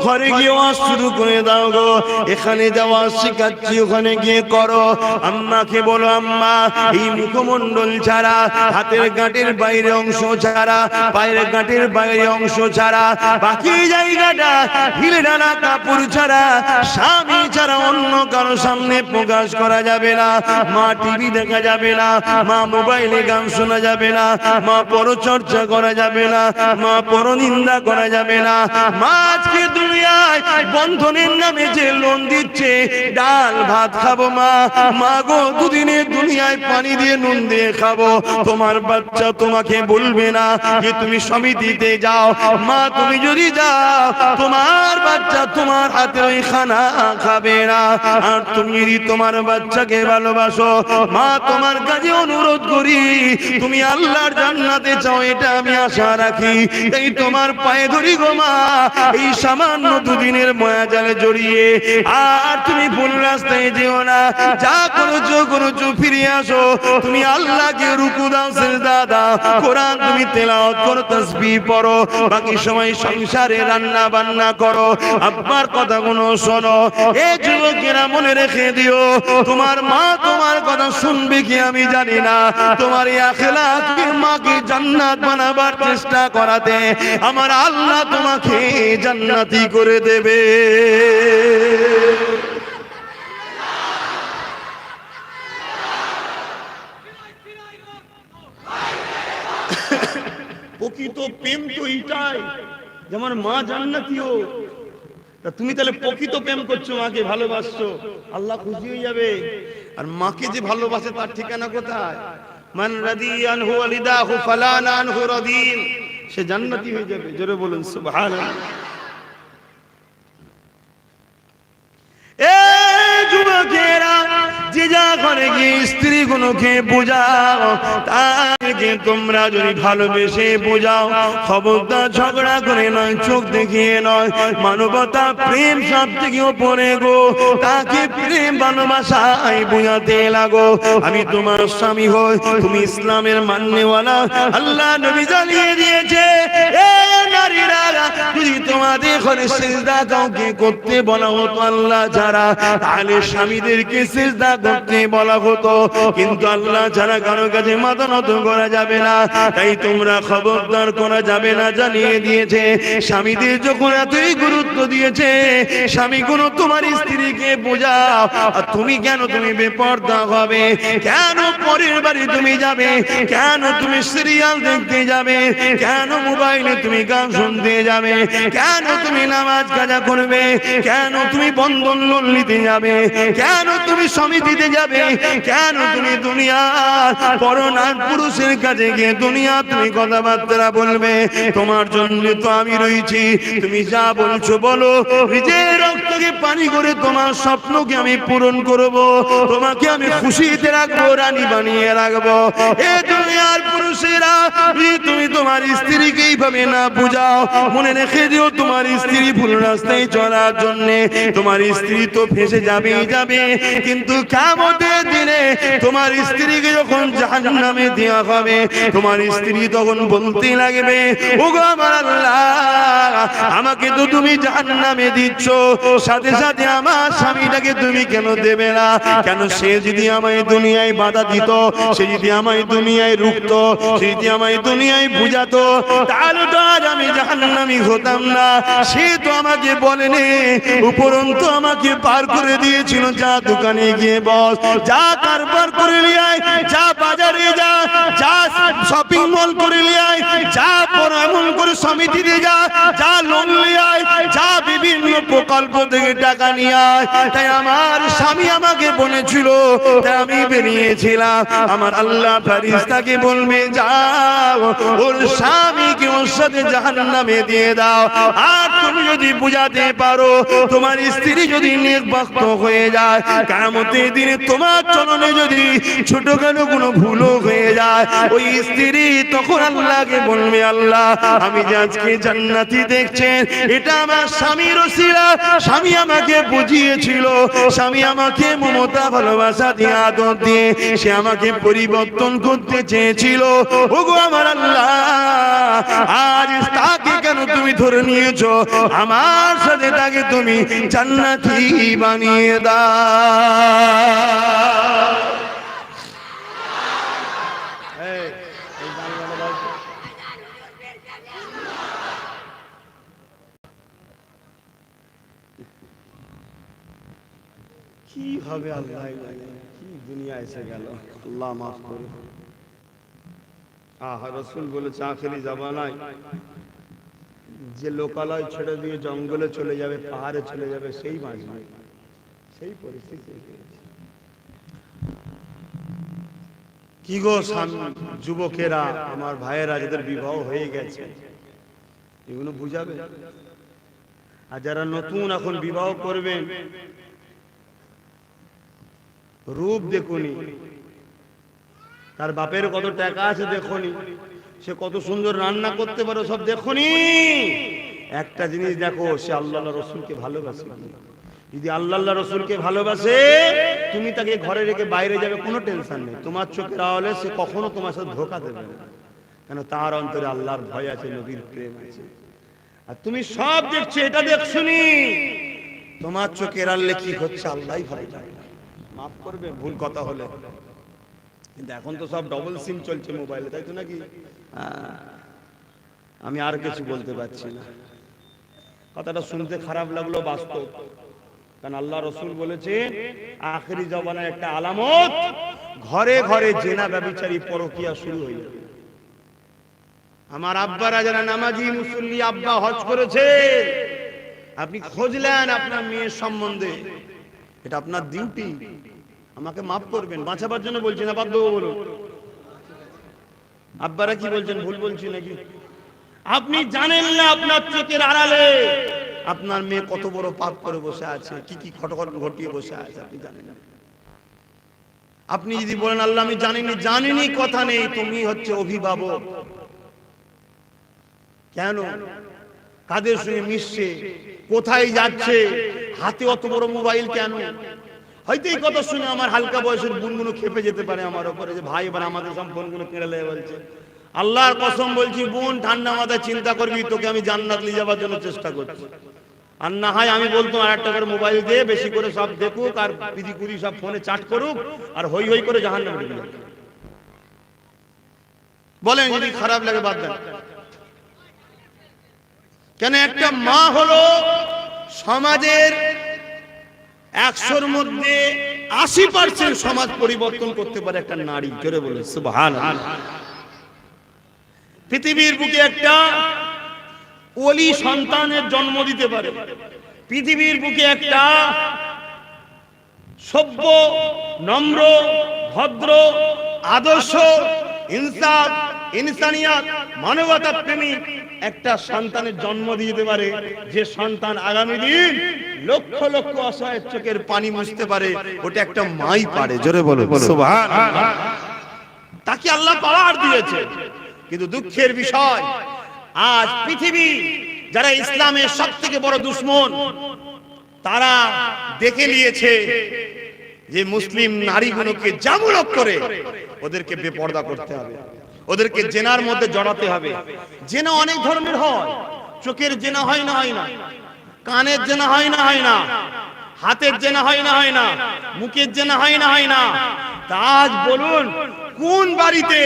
ঘরে গিয়ে ওয়াজ শুরু করে দাও গো। এখানে যাওয়া শিখাচ্ছি, ওখানে গিয়ে করো। আম্মাকে বলো, আম্মা এই মুখমণ্ডল ছাড়া, হাতের গাঁটের বাইরে অংশ ছাড়া, পায়ের গাঁটের বাইরে অংশ ছাড়া, বাকি জায়গাটা হিলে ডালা কাপড় ছাড়া, স্বামী ছাড়া অন্য কারো সামনে প্রকাশ করা যাবে না। মা টিভি দেখা যাবে না, মা মোবাইলে গান শোনা যাবে না, মা পরচর্চা করা যাবে না, মা পরনিন্দা করা যাবে না। মা আজকে দুনিয়ায় বন্ধনের নামে যে লোন দিচ্ছে, ডাল ভাত খাবো মা, মা গো দুদিনের দুনিয়ায় পানি দিয়ে নুন দিয়ে খাবো। তোমার বাচ্চা তোমাকে বলবে না যে তুমি সমিতিতে যাও। মা তুমি যদি যাও, তোমার বাচ্চা তোমার হাতে ওই খানা খাবে না। আর তুমি যদি তোমার বাচ্চাকে ভালোবাসো, মা তোমার কাছে অনুরোধ করি, তুমি আল্লাহর জান্নাতে চাও, এটা আমি আশা রাখি। এই তোমার পায়ে ধরি গো মা, এই সামান্য দুদিনের মায়াজালে জড়িয়ে আর তুমি ভুল রাস্তায় যেও না। যা করেছো ফিরে আসো। তুমি আল্লাহকে রুকু দাও, সিজদা দাও, কোরআন তুমি তেলাওয়াত করো, তাসবিহ পড়ো, বাকি সময় সংসারে রান্না বান্না করো। আব্বার কথাগুলো শোনো। এ যুবকেরা মনে রেখে দিও, তোমার মা তোমার কথা শুনবে কি আমি জানি না, তোমার এই আখিরাতের মাকে জান্নাত বানাবার চেষ্টা করাতে আমার আল্লাহ তোমাকে জান্নাতি করে দেবে। প্রকৃত প্রেম তো এইটাই, যেমন মা জান্নাতীও। তা তুমি তাহলে প্রকৃত প্রেম করছো, মাকে ভালোবাসছো, আল্লাহ খুশি হয়ে যাবে। আর মাকে যে ভালোবাসে তার ঠিকানা কোথায়? মান রাদিয়ানহু ওয়ালিদাহু ফালানা আনহু রাদিন, সে জান্নাতি হয়ে যাবে। জোরে বলুন সুবহানাল্লাহ। এ যুবকেরা, যে যা ঘরে গিয়ে স্ত্রী গুলোকে বোঝাও, তাকে তোমরা যদি ভালোবেসে বোঝাও, খবরদার ঝগড়া করে নয়, চোখ দেখিয়ে নয়, মানবতা প্রেম সব থেকে উপরে গো। তাকে প্রেম ভালোবাসায় বোঝাতে লাগো, আমি তোমার স্বামী হই, তুমি ইসলামের মাননেওয়ালা। আল্লাহ নবী জানিয়ে দিয়েছে, এ নারীরা, যদি তোমাদের ঘরে সিজদা কাউকে করতে বলা হতো আল্লাহ ছাড়া, তাহলে স্বামীদেরকে সিজদা করতে বলা হতো। কিন্তু আল্লাহ ছাড়া কারো কাছে মাথা নত করা যাবে না। তাই তোমরা খবরদার করা যাবে না, জানিয়ে দিয়েছে। স্বামীদের যখন এতই গুরুত্ব দিয়েছে, স্বামীগুলো তোমার স্ত্রীকে বোঝাও। আর তুমি কেন তুমি বেপরদা হবে? কেন পরের বাড়ি তুমি যাবে? কেন তুমি সিরিয়াল দেখতে যাবে? কেন মোবাইলে তুমি গান শুনতে যাবে? কেন তুমি নামাজ কাজা করবে? কেন তুমি বন্ধন লোন নিতে যাবে? কেন তুমি সমিতিতে যাবে? কেন তুমি দুনিয়ার পরনার পুরুষের কাছে গিয়ে দুনিয়া তুমি কথাবার্তা বলবে? তোমার জন্য তো আমি রয়েছি, তুমি যা বলছো বলো। নিজের রক্তকে পানি করে তোমার স্বপ্নকে আমি পূরণ করব, তোমাকে আমি খুশিতে রাখবো, রানী বানিয়ে রাখবো। এ দুনিয়ার পুরুষেরা, তুমি তোমার স্ত্রীকে এইভাবে না বুঝা, দাও, মনে রেখে দিও তোমার স্ত্রী ভুল রাস্তায় চলার জন্য তোমার স্ত্রী তো ফেঁসে যাবেই যাবে, কিন্তু কিয়ামতের দিনে তোমার স্ত্রীকে যখন জাহান্নামে দেওয়া হবে তোমার স্ত্রী তখন বলতে লাগবে, ওগো আমার আল্লাহ, আমাকে তো তুমি জাহান্নামে দিচ্ছ, সাথে সাথে আমার স্বামীটাকে তুমি কেন দেবে না? কেন সে যদি আমায় দুনিয়ায় বাধা দিত, সে যদি আমায় দুনিয়ায় রুখতো, সে যদি আমায় দুনিয়ায় বুঝাতো, তাহলে তো আজ আমি জাহান্নামী হতাম না। সে তো আমাকে বলেনি, উপরন্তু আমাকে পার করে দিয়েছিল, যা দোকানে গিয়ে বস, যা কারবার করে নিয়ে আয়, যা বাজারে যা, যা শপিং মল করে নিয়ে আয়, যা এমন করে সমিতিতে যা, যা লোন নিয়ে আয়, যা বিভিন্ন প্রকল্প থেকে টাকা নিয়ে আয়। তাই আমার স্বামী আমাকে বলেছিল, তাই আমি বেরিয়েছিলাম। আমার আল্লাহ ফেরেশতাকে বলবে, যাও ওর স্বামীকে ওর সাথে জাহান্নামে দিয়ে দাও। আর তুমি যদি বুঝাতে পারো, তোমার স্ত্রী যদি নেকবাক্ত হয়ে যায়, কিয়ামতের দিনে তোমার চরণে যদি ছোটখাটো কোনো ভুলও হয়ে যায়, ওই স্ত্রী তখন আল্লাহকে বলবে, আল্লাহ, আমি যে আজকে জান্নাতি দেখছেন, এটা আমার স্বামীর ওসিলা। স্বামী আমাকে বুঝিয়েছিল, স্বামী আমাকে মমতা ভালোবাসা দিয়ে আদর দিয়ে সে আমাকে পরিবর্তন করতে চেয়েছিল। ওগো আমার আল্লাহ, আজ তাকে কেন তুমি ধরে নিয়েছো? আমার সাথে তাকে তুমি জান্নাতি বানিয়ে দাও। কি হবে আল্লাহ জানে, কি দুনিয়া এসে গেল, আল্লাহ মাফ করুন। রাসূল বলেছে আখেরি জামানায় যে লোকালয় ছেড়ে দিয়ে জঙ্গলে চলে যাবে, পাহাড়ে চলে যাবে, সেই বাঁচবে, সেই পরিস্থিতি। কি গো যুবকেরা, আমার ভাইয়েরা যাদের বিবাহ হয়ে গেছে, এগুলো বুঝাবে। আর যারা নতুন এখন বিবাহ করবেন, রূপ দেখুনি, তার বাপের কত টাকা আছে দেখুনি, সে কত সুন্দর রান্না করতে পারে সব দেখুনি। একটা জিনিস দেখো, সে আল্লাহ রসুলকে ভালোবাসে। যদি আল্লাহ রসুলকে ভালোবাসে, তুমি তাকে ঘরে রেখে বাইরে যাবে, কোনো টেনশন নেই। তোমার চোখের আড়ালে সে কখনো তোমার সাথে ধোঁকা দেবে না, কেন তার অন্তরে আল্লাহর ভয় আছে, নবীর প্রেম আছে। আর তুমি সব দেখছো, এটা দেখছুনি, তোমার চোখের আড়ালে কি হচ্ছে আল্লাহই ভালো জানে। মাফ করবে ভুল কথা হলে, কিন্তু এখন তো সব ডবল সিম চলছে মোবাইলে, তাই তো নাকি? আমি আর কিছু বলতে পারছি না। কথাটা শুনতে খারাপ লাগলো, বাস্তব। কারণ আল্লাহ রসুল বলেছে আখেরি জামানায় একটা আলামত, ঘরে ঘরে জেনা ব্যভিচারী পরকীয়া শুরু হয়ে যাবে। আমার আব্বারা যারা নামাজি মুসল্লি, আব্বা হজ করেছে, আপনি খোঁজলেন আপনার মেয়ের সম্বন্ধে, এটা আপনার ডিউটি। আমাকে মাফ করবেন, বাঁচাবার জন্য বলছি না, বাধ্য বলুন। আব্বারা কি বলছেন, ভুল বলছি নাকি? আপনি জানেন না আপনার চোখের আড়ালে আপনার মেয়ে কত বড় পাপ করে বসে আছে, কি কি ঘটনা ঘটিয়ে বসে আছে, আপনি জানেন না। আপনি যদি বলেন আল্লাহ আমি জানিনি, জানিনি কথা নেই, তুমি হচ্ছে অভিভাবক। কেন? কাদের সঙ্গে মিশছে, কোথায় যাচ্ছে, হাতে অত বড় মোবাইল কেন? হয়তো এই কথা শুনে আমার হালকা বয়সের বোনগুলো খেপে যেতে পারে আমার উপরে, যে ভাই এবার আমাদের সব বোনগুলো কেড়ে লেগে বলছে। আল্লাহর কসম বলছি, বোন ঠান্ডা মাথায় চিন্তা করবি, তোকে আমি জান্নাত নিয়ে যাওয়ার জন্য চেষ্টা করছি। আর না হয় আমি বলতো আর একটা করে মোবাইল দিয়ে বেশি করে সব দেখুক, আর পিদিকুড়ি সব ফোনে চাট করুক, আর হই হই করে জাহান্নামে ঢুকে যাবে। বলেন যদি খারাপ লাগে বাদ দেন। কেন? একটা মা হলো সমাজের 100-র মধ্যে 80% সমাজ পরিবর্তন করতে পারে একটা নারী। জোরে বলে সুবহানাল্লাহ। পৃথিবীর বুকে একটা ওলি সন্তানের জন্ম দিতে পারে, পৃথিবীর বুকে একটা সভ্য, নম্র, ভদ্র, আদর্শ, ইনসাফ, ইনসানিয়াত, মানবতা প্রেমিক একটা সন্তানের জন্ম দিতে পারে, যে সন্তান আগামী দিন লক্ষ লক্ষ অসহায়ের চোখের পানি মুছতে পারে। ওটা একটা মাই পারে। জোরে বলো সুবহানাল্লাহ। তাকে আল্লাহ পাওয়ার দিয়েছে। কিন্তু দুঃখের বিষয়, আজ পৃথিবী যারা ইসলামের সবথেকে বড় দুশমন, তারা দেখে নিয়েছে যে মুসলিম নারীগুলোকে জামুলক করে ওদেরকে বেপর্দা করতে হবে, ওদেরকে জেনার মধ্যে জড়াতে হবে। জেনা অনেক ধরনের হয়, চোখের জেনা হয় না হয় না, কানের জেনা হয় না হয় না, হাতের জেনা হয় না হয় না, মুখের জেনা হয় না হয় না। তা আজ বলুন কোন বাড়িতে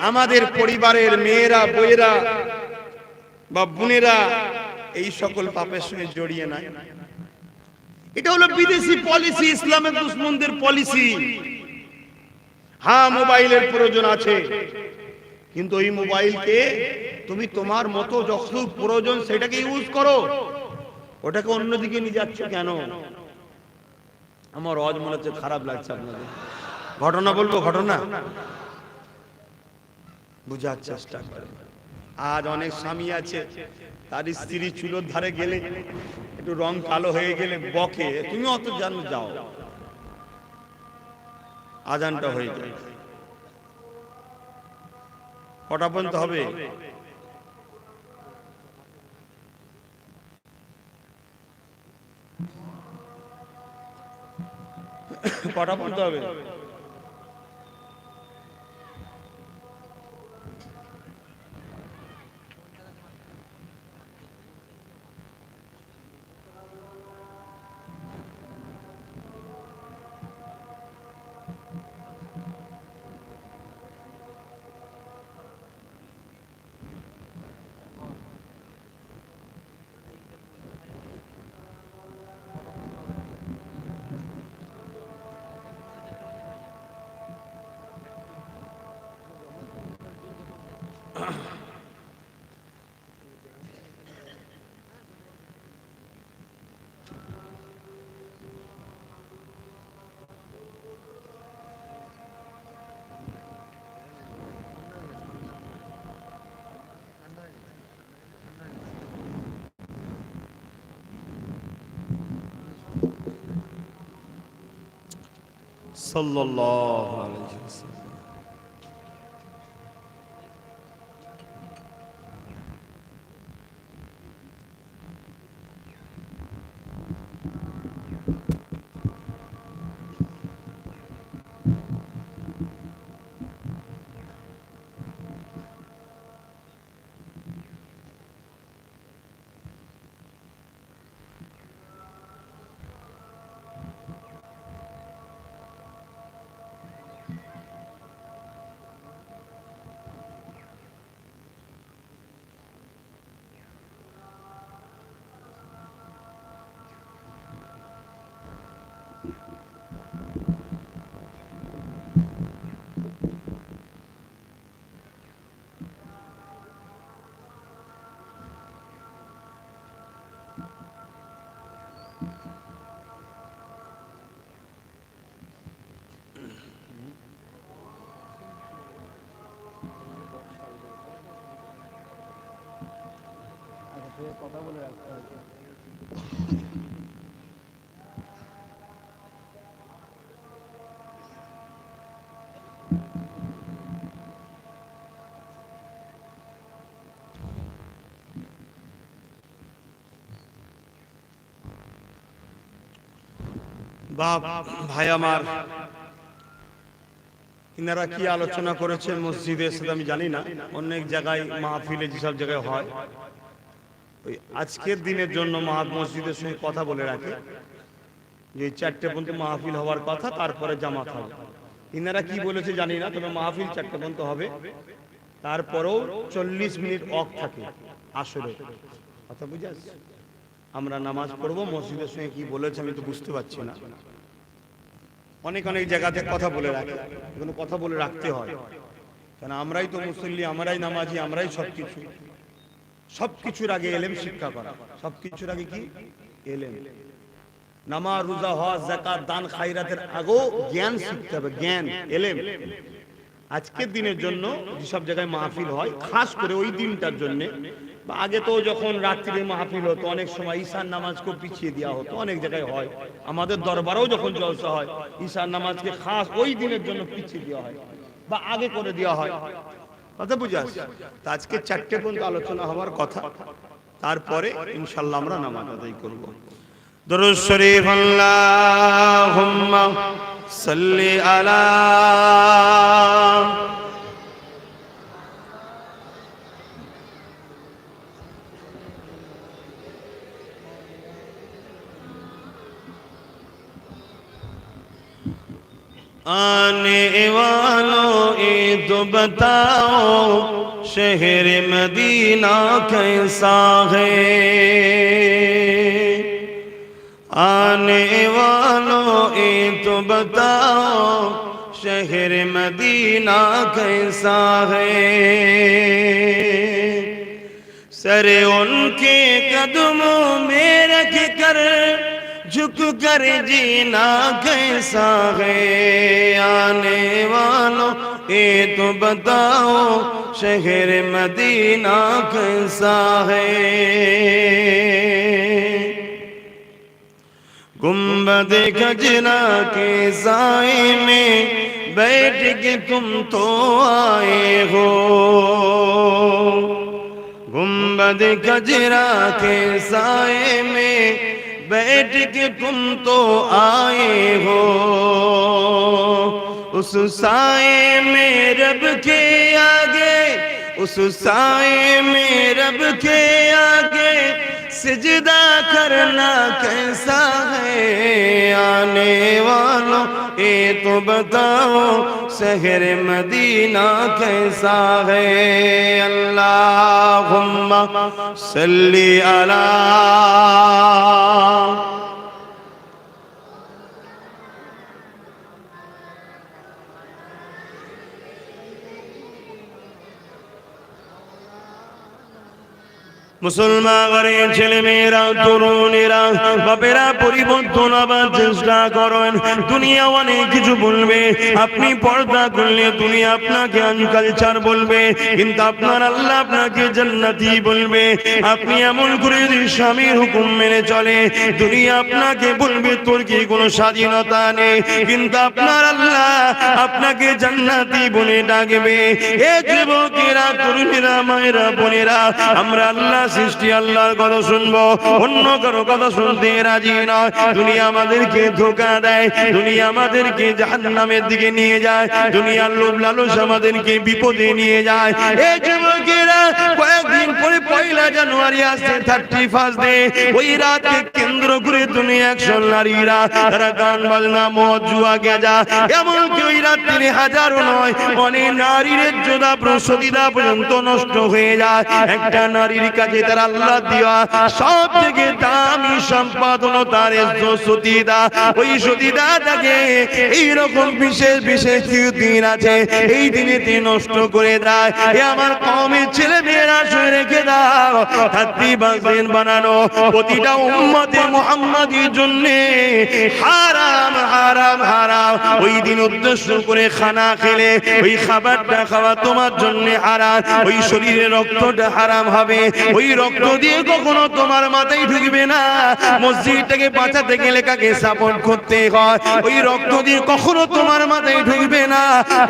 আমাদের পরিবারের মেয়েরা, বউয়েরা বা বোনেরা এই সকল পাপের সঙ্গে জড়িয়ে নাই? এটা হলো বিদেশি পলিসি, ইসলামের দুশমনদের পলিসি। হ্যাঁ, মোবাইলের প্রয়োজন আছে, কিন্তু ওই মোবাইলকে তুমি তোমার মতো যখন প্রয়োজন সেটাকে ইউজ করো, ওটাকে অন্যদিকে নিয়ে যাচ্ছ কেন? আমার আজ মনে হচ্ছে খারাপ লাগছে আপনাদের। ঘটনা বলবো, ঘটনা বুঝার চেষ্টা করে। আজ অনেক স্বামী আছে, তার স্ত্রী চুলোর ধারে গেলে একটু রং কালো হয়ে গেলে বকে, তুমি অত জানো যাও, আজানটা হয়ে যায়। কটা পর্যন্ত হবে? কটা পর্যন্ত হবে? সাল্লাল্লাহু আলাইহি ওয়াসাল্লাম। কথা বলে রাখতে হবে। বাপ ভাই আমার, ইনারা কি আলোচনা করেছেন মসজিদে সেটা আমি জানি না, অনেক জায়গায় মাহফিলে যেসব জায়গায় হয়, ওই আজকের দিনের জন্য মসজিদের সঙ্গে কথা বলে রাখে যে 4টে পর্যন্ত মাহফিল হওয়ার কথা, তারপরে জামাত হবে। ইনারা কি বলেছে জানি না, তবে মাহফিল 4টে পর্যন্ত হবে, তারপরেও 40 মিনিট অফ থাকে আসরে। কথা বুঝে আসছে? আমরা নামাজ পড়বো, মসজিদের সঙ্গে কি বলেছে আমি তো বুঝতে পারছি না। অনেক অনেক জায়গাতে কথা বলে রাখে, এগুলো কথা বলে রাখতে হয়, কারণ আমরাই তো মুসল্লি, আমরাই নামাজি, আমরাই সবকিছু। সবকিছুর আগে এলেম শিক্ষা করা, সবকিছুর আগে কি? এলেম। নামাজ, রোজা, হজ, যাকাত, দান, খায়রাতের আগেও জ্ঞান শিখতে হবে, জ্ঞান, এলেম। আজকের দিনের জন্য যেসব জায়গায় মাহফিল হয়, খাস করে ওই দিনটার জন্য, বা আগে তো যখন রাত্রিরে মাহফিল হতো, অনেক সময় ঈশার নামাজকে পিছিয়ে দেওয়া হতো, অনেক জায়গায় হয়, আমাদের দরবারেও যখন জলসা হয় ঈশার নামাজকে খাস ওই দিনের জন্য পিছিয়ে দেওয়া হয় বা আগে করে দেওয়া হয়। কথা বুঝে আসছে? তা আজকে 4টে পর্যন্ত আলোচনা হওয়ার কথা, তারপরে ইনশাআল্লাহ আমরা নামাজ আদায় করব। দরুদ শরীফ আল্লাহুম্মা সাল্লি আলা आने वालों ये तो बताओ शहर मदीना कैसा है। आने वालों ये तो बताओ शहर मदीना कैसा है। सर उनके कदमों में रख कर झुक कर जीना कैसा है। आने वालों ये तो बताओ शहर मदीना कैसा है। गुंबद खजना के साए में बैठ के तुम तो आए हो। गुंबद खजरा के साए में बैठ के तुम तो आए हो। उस साए में रब के आगे, उस साए में रब के आगे सिजदा करना कैसा है। आने वालों ये तो बताओ शहर मदीना कैसा है। अल्लाहुम्मा सल्ली अला মুসলমান ঘরের ছেলে মেয়েরা, তরুণেরা, বাপেরা পরিবর্তন আবার চেষ্টা করেন। দুনিয়া অনেক কিছু বলবে, আপনি পর্দা করলে দুনিয়া আপনাকে আনকালচার বলবে, কিন্তু আপনার আল্লাহ আপনাকে জান্নাতি বলবে। আপনি এমন করে যদি স্বামীর হুকুম মেনে চলে, দুনিয়া আপনাকে বলবে তোর কি কোনো স্বাধীনতা নেই, কিন্তু আপনার আল্লাহ আপনাকে জান্নাতি বলে ডাকবে। এ যুবকেরা, তরুণেরা, মায়েরা, বোনেরা, আমরা আল্লাহ সৃষ্টি আল্লাহর কথা শুনবো, অন্য কারো কথা শুনতে রাজি নয়। দুনিয়া আমাদেরকে ধোঁকা দেয়, দুনিয়া আমাদেরকে জাহান্নামের দিকে নিয়ে যায়, দুনিয়ার লোভ লালস আমাদেরকে বিপদে নিয়ে যায়। এই যুবকেরা, কয়েকদিন পরে 1 জানুয়ারি আসছে, 31 ডে। ওই রাতকে কেন্দ্র করে দুনিয়া 100 নারীরা তারা গান বাজনা, মদ, জুয়া, গেজা, এমনকি ওই রাত্রি হাজারো নয় অনেক নারীর ইজ্জত প্রসদিতা পর্যন্ত নষ্ট হয়ে যায়। একটা নারীর কাছে তার আল্লাহ দিয়া সব থেকে দামি সম্পাদন তার সতীদা। ওই সতীদা তাকে এইরকম বিশেষ বিশেষ দিন আছে, এই দিনেতে নষ্ট করে দেয়। এ আমার কওমের ছেলে মেয়েরা শুনে রেখে দাও, 31 দিন বানানো প্রতিটা উম্মতে মুহাম্মাদির জন্য হারাম হারাম হারাম। ওই দিন উদ্দেশ্য করে খানা খেলে ওই খাবারটা খাওয়া তোমার জন্য হারাম। ওই শরীরে রক্তটা হারাম হবে, ওই রক্ত দিয়ে কখনো তোমার মাথায় ঢুকবে না। মসজিদটাকে বাঁচাতে গেলে কাকে সাপোর্ট করতে হয়, ওই রক্ত দিয়ে কখনো তোমার মাথায় ঢুকবে না।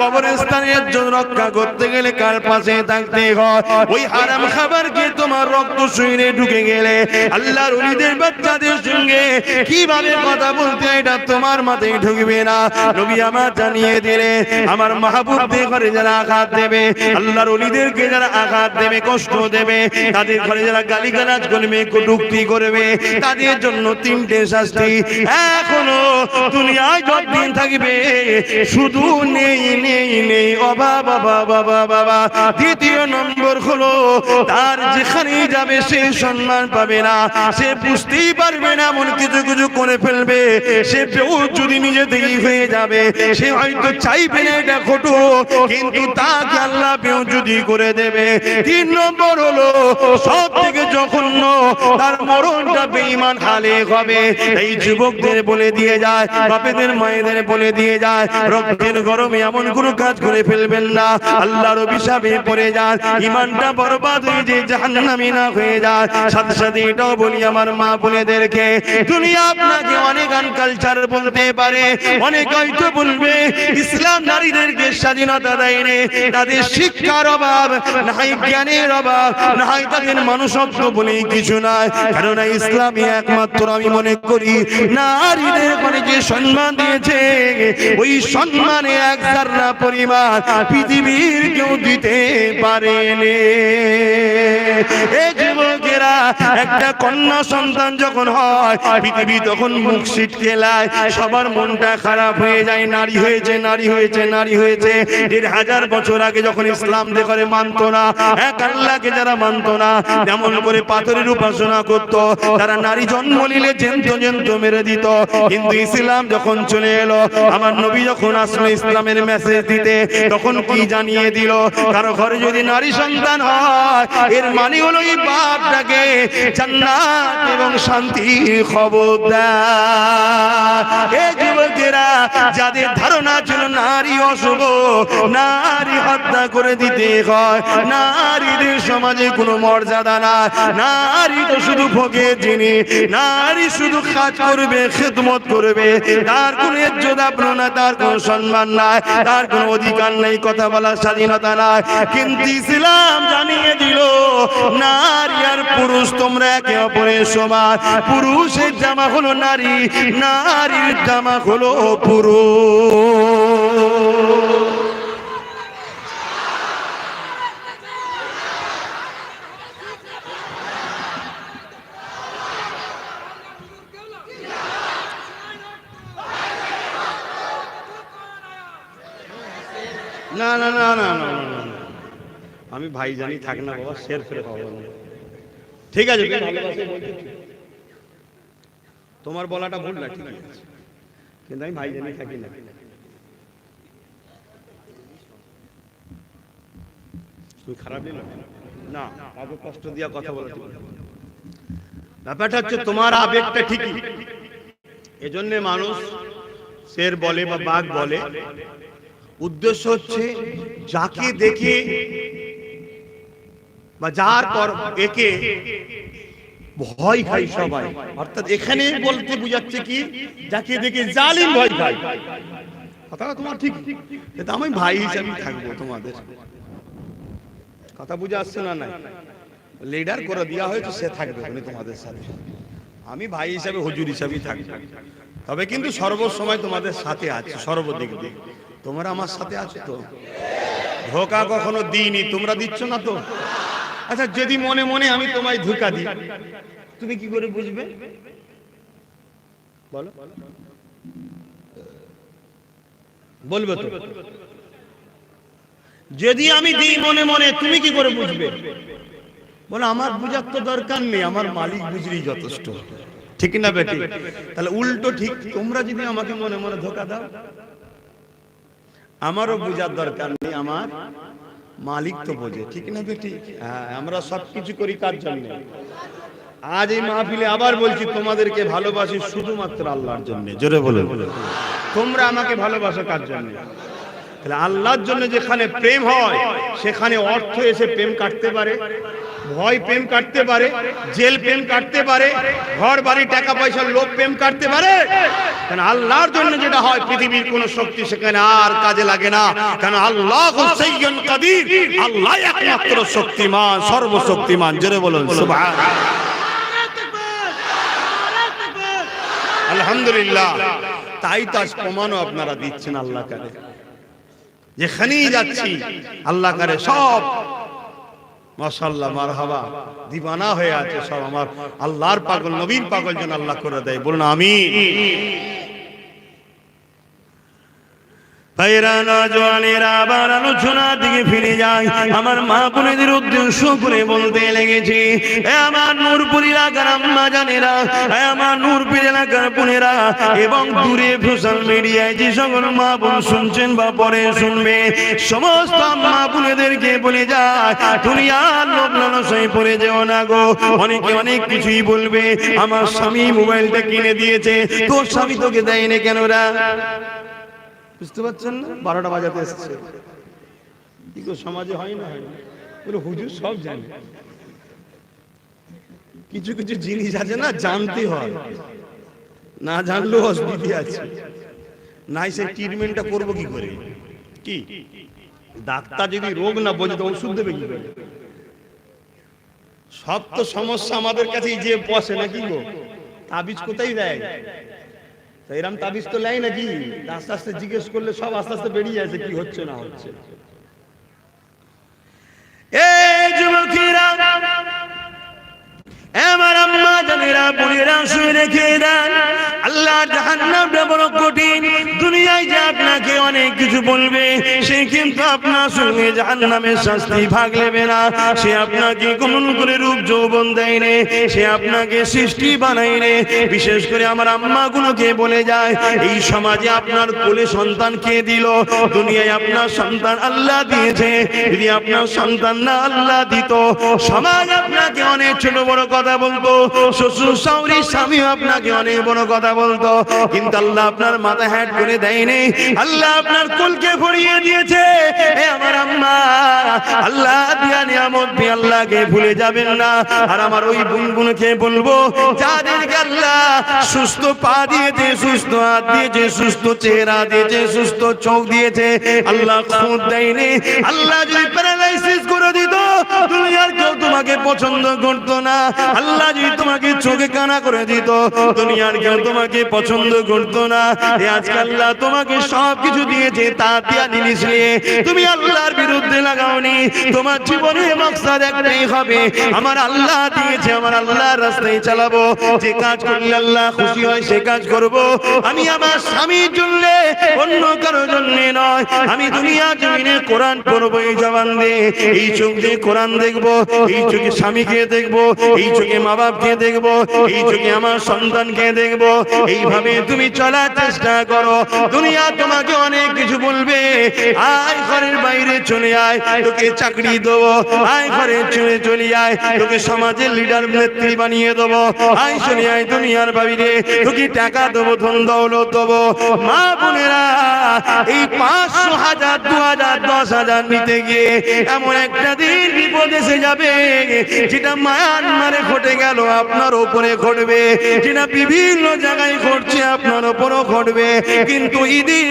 কবরস্থানের জন্য রক্ষা করতে গেলে কার পাশে থাকতে হয়। ওই হারাম খাবারকে তোমার রক্ত শরীরে ঢুকে গেলে আল্লাহর ওলিদের বাচ্চাদের সঙ্গে কিভাবে কথা বলতে এটা তোমার মাথায় ঢুকবে না। নবী আমার জানিয়ে দিলে আমার মাহবুবদের ঘরে যারা আঘাত দেবে, আল্লাহর ওলিদেরকে যারা আঘাত দেবে, কষ্ট দেবে, তাদের ঘরে যারা গালিগালাজ করবে, কটূক্তি করবে, তাদের জন্য 3টে শাস্তি এখনো দুনিয়ায় যতদিন থাকবে শুধু নেই নেই নেই, অভাব অভাব অভাব বাবা। দ্বিতীয় নম্বর হলো তার যেখানেই যাবে সে সম্মান পাবে না, সে বুঝতেই পারবে না, এমন কিছু কিছু করে ফেলবে। সে যদি নিজে থেকেই হয়ে যাবে, সে হয়তো চাইবে না এটা ঘটুক, কিন্তু তাকে আল্লাহ বেউজুদি করে দেবে। 3 নম্বর হলো সব থেকে জঘন্য, তার মরণটা বেঈমান হালে হবে। এই যুবকদের বলে দিয়ে যায়, বাপেদের মায়েদের বলে দিয়ে যায়, রক্তের গরমে এমন কোনো কাজ করে ফেলবেন না, আল্লাহর অভিশাপে পড়ে যান। ইমান ইমানটা বরবাদ হয়ে যে জাহান্নামী না হয়ে যায়। সাথে সাথে এটাও বলি আমার মা বোনেদেরকে, দুনিয়া আপনাকে অনেক আনকালচার বলতে পারে, অনেক হয়তো বলবে ইসলাম নারীদেরকে স্বাধীনতা দেয়নি, তাদের শিক্ষার অভাব, নাই জ্ঞানের অভাব, নাই তাদের মানুষত্ব বলেই কিছু নয়। কারণ ইসলামই একমাত্র আমি মনে করি নারীদের মানে যে সম্মান দিয়েছে, ওই সম্মানে এক জাররা পরিমাণ পৃথিবীর কেউ দিতে পারেনি। এই যুবকেরা, একটা কন্যা সন্তান যখন হয় পৃথিবী তখন মুখ ছিটকে লায়, সবার মনটা খারাপ হয়ে যায়। নারী হয়েছে, নারী হয়েছে, নারী হয়েছে। ১,৫০০ বছর আগে যখন ইসলাম দেখে মানত না, এক আল্লাহকে যারা মানত না, যেমন করে পাথরের উপাসনা করত, তারা নারী জন্ম নিলে জেন্ত জেন্ত মেরে দিত। কিন্তু ইসলাম যখন চলে এলো, আমার নবী যখন আসলো ইসলামের মেসেজ দিতে, তখন কি জানিয়ে দিল, কারো ঘরে যদি নারী সন্তান হয়, এর মানে হলো এই বাপটাকে জান্নাত এবং শান্তির খবর দেয়। এই যুবকেরা, যাদের ধারণা ছিল নারী অশুভ, নারী হত্যা করে দিতে হয়, নারীদের সমাজে কোনো মর্যাদা না, নারী তো শুধু ভোগে জিনিস, নারী শুধু কাজ করবে, খেদমত করবে, তার কোনো ইজ্জত আবরু না, তার কোনো সম্মান নাই, তার কোনো অধিকার নেই, কথা বলার স্বাধীনতা নাই। কিন্তু ইসলাম জানিয়ে দিল, নারী আর পুরুষ তোমরা একে অপরের সমান। পুরুষের জামা হলো নারী, নারীর জামা হলো পুরুষ। না না না না না না, আমি ভাই জানি থাক না বাবা, শের ফেলে পাবো না। ঠিক আছে, তোমার বলাটা ভুল না, ঠিক আছে, কিন্তু আমি ভাই জানি থাকি না। তুই খারাপ দিল না, কাউকে কষ্ট দিয়া কথা বলা ঠিক না। ব্যাপারটা হচ্ছে তোমার আবেগটা ঠিকই, এজন্য মানুষ শের বলে বা বাঘ বলে। উদ্দেশ্য হচ্ছে যাকে দেখে বা যার পর একে ভয় খাই সবাই, অর্থাৎ এখানে বলতে বুঝাচ্ছে কি, যাকে দেখে জালিম ভয় খায়। কথা তোমার ঠিক, কিন্তু আমি ভাই হিসাবে থাকবো তোমাদের। কথা বুঝে আসছে না? নাই, লিডার করে দেওয়া হয়েছে, সে থাকবে উনি তোমাদের সাথে, আমি ভাই হিসাবে হুজুর হিসাবেই থাকবো। তবে কিন্তু সর্বসময় তোমাদের সাথে আছে, সর্বদিক দিয়ে তোমরা আমার সাথে আছো তো। ধোকা কখনো দিইনি, তোমরা দিচ্ছ না তো। আচ্ছা, যদি মনে মনে আমি তোমায় ধোকা দিই, তুমি কি করে বুঝবে বলো? বলবে তো। যদি আমি দিই মনে মনে, তুমি কি করে বুঝবে? বলো আমার বুঝার তো দরকার নেই, আমার মালিক বুঝলেই যথেষ্ট। ঠিক না বেটি? তাহলে উল্টো ঠিক, তোমরা যদি আমাকে মনে মনে ধোকা দাও, আমারও বুঝার দরকার নেই, আমার মালিক তো বোঝে। ঠিক না বেটি? হ্যাঁ, আমরা সবকিছু করি কার জন্য? আজ এই মাহফিলে আবার বলছি, তোমাদেরকে ভালোবাসি শুধুমাত্র আল্লাহর জন্য। জোরে বলো, তোমরা আমাকে ভালোবাসো কার জন্য? তাহলে আল্লাহর জন্য যেখানে প্রেম হয়, সেখানে অর্থ এসে প্রেম কাটতে পারে, ভয় প্রেম কাটতে পারে, জেল প্রেম কাটতে পারে, ঘর বাড়ি টাকা পয়সার লোভ প্রেম কাটতে পারে। কারণ আল্লাহর জন্য যেটা হয়, পৃথিবীর কোন শক্তি সেখানে আর কাজে লাগে না। কারণ আল্লাহ সাইয়্যুন কাদির, আল্লাহ একমাত্র শক্তিমান, সর্বশক্তিমান। জোরে বলুন সুবহানাল্লাহ, আলহামদুলিল্লাহ। তাই তো আজ প্রমাণও আপনারা দিচ্ছেন আল্লাহ কারে, যেখানেই যাচ্ছি আল্লাহ কারে সব মাশাআল্লাহ মারহাবা দিবানা হয়ে আছে, সব আমার আল্লাহর পাগল, নবীর পাগল যেন আল্লাহ করে দেয়। বলুন আমিন। আবার আলোচনার দিকে ফিরে যায়। আমার মা বোনেদের উদ্দেশ্য করে বলতে লেগেছি, আমার নূরপুর এলাকার আম্মা জানেরা, আমার নূরপুর এলাকার বোনেরা এবং দূরে সোশ্যাল মিডিয়ায় যে সকল মা বোন শুনছেন বা পরে শুনবে, সমস্ত মা বোনেদেরকে বলে যায়, দুনিয়ার লোভ লালসায় পড়ে যেও না গো। অনেকে অনেক কিছুই বলবে, আমার স্বামী মোবাইলটা কিনে দিয়েছে, তোর স্বামী তোকে দেয়নি কেন রা? বুঝতে পারছেন না? 12টা বাজাতে এসছে, কি গো সমাজে হয় না? বলে হুজুর সব জানে, কিছু কিছু জিনিস আছে না জানতে হয়, না জানলেও অসুবিধা আছে। নাই সে ট্রিটমেন্টটা করবো কি করে? কি ডাক্তার যদি রোগ না বোঝে তো ওষুধ দেবে কি করে? সব তো সমস্যা আমাদের কাছে যে বসে নাকি গো, তাবিজ কোথায় দেয়? এরম তাবিজ তো লাই নাকি? আস্তে আস্তে জিজ্ঞেস করলে সব আস্তে আস্তে বেরিয়ে যাচ্ছে কি হচ্ছে না হচ্ছে। এই যুবকেরা, আমার আম্মা জানেরা, বোনেরা শুনে রেখে দেন, আল্লাহ জাহান্নামটা বড় কঠিন। দুনিয়ায় যে আপনাকে অনেক কিছু বলবে, সে কিন্তু আপনার সঙ্গে জাহান্নামের শাস্তি ভাগ নেবে না। সে আপনাকে কেমন করে রূপ যৌবন দেয় নে, সে আপনাকে সৃষ্টি বানায় নে। বিশেষ করে আমার আম্মাগুলোকে বলে যায়, এই সমাজে আপনার কোলে সন্তান কে দিল? দুনিয়ায় আপনার সন্তান আল্লাহ দিয়েছে। যদি আপনার সন্তান না আল্লাহ দিত, সমাজ আপনাকে অনেক ছোট বড় কথা বলতো, শ্বশুর শাশুড়ি স্বামী আপনাকে অনেক বড় কথা বলতো, কিন্তু আল্লাহ আপনার মাথা হ্যাট করে দেয়নি। আল্লাহ আপনার কোলকে ভরিয়ে দিয়েছে। আমার আম্মা, আল্লাহ দিয়া নিয়ামত দিয়ে আল্লাহকে ভুলে যাবেন না। আর আমার ওই গুনগুনকে বলবো, যাদেরকে আল্লাহ সুস্থ পা দিয়েছে, সুস্থ হাত দিয়েছে, সুস্থ চেহারা দিয়েছে, সুস্থ চোখ দিয়েছে, আল্লাহ খুদ দেয়নি। আল্লাহ যদি প্যারালাইসিস করে দিত, দুনিয়ার কেউ তোমাকে পছন্দ করতো না। আল্লাহ যদি তোমাকে চোখে কানা করে দিত, দুনিয়ার কেউ তোমাকে পছন্দ করতো না। আজকে আল্লাহ তোমাকে সব কিছু দিয়েছে, তা দিয়া জিনিস নিয়ে তুমি আল্লাহর বিরুদ্ধে লাগাওনি। তোমার জীবনে মাকসাদ একটাই হবে, আমার আল্লাহ দিয়েছে, আমার আল্লাহর রাস্তায় চালাবো। যে কাজ করলে আল্লাহ খুশি হয় সে কাজ করব। আমি আমার স্বামীর জন্য, অন্য কারোর জন্য নয়। আমি দুনিয়া জমিনে কোরআন পড়বো এই জবান দিয়ে, এই চোখ দিয়ে কোরআন দেখবো, এই চোখে স্বামীকে দেখবো, এই চোখে মা বাপকে দেখবো, এই চোখে আমার সন্তানকে দেখবো। এইভাবে তুমি চলার চেষ্টা করো। দুনিয়া তোমাকে অনেক কিছু বলবে, আয় ঘরের বাইরে চলে আয়, তোকে চাকরি দেবো, আয় ঘরে চলে আয়, তোকে সমাজের লিডার নেত্রী বানিয়ে দেবো, আয় চলে আয় দুনিয়ার বাইরে, তোকে টাকা দেবো, ধন দৌলত দেবো। মা বোনেরা, এই 500, 1000, 2000, 10,000 নিতে গিয়ে এমন একটা দিন বিপদ এসে যাবে, যেটা মায়ানমারে ঘটে গেল আপনার উপরে ঘটবে, যেটা বিভিন্ন জায়গায় ঘটছে আপনার উপরও ঘটবে। কিন্তু ইদিন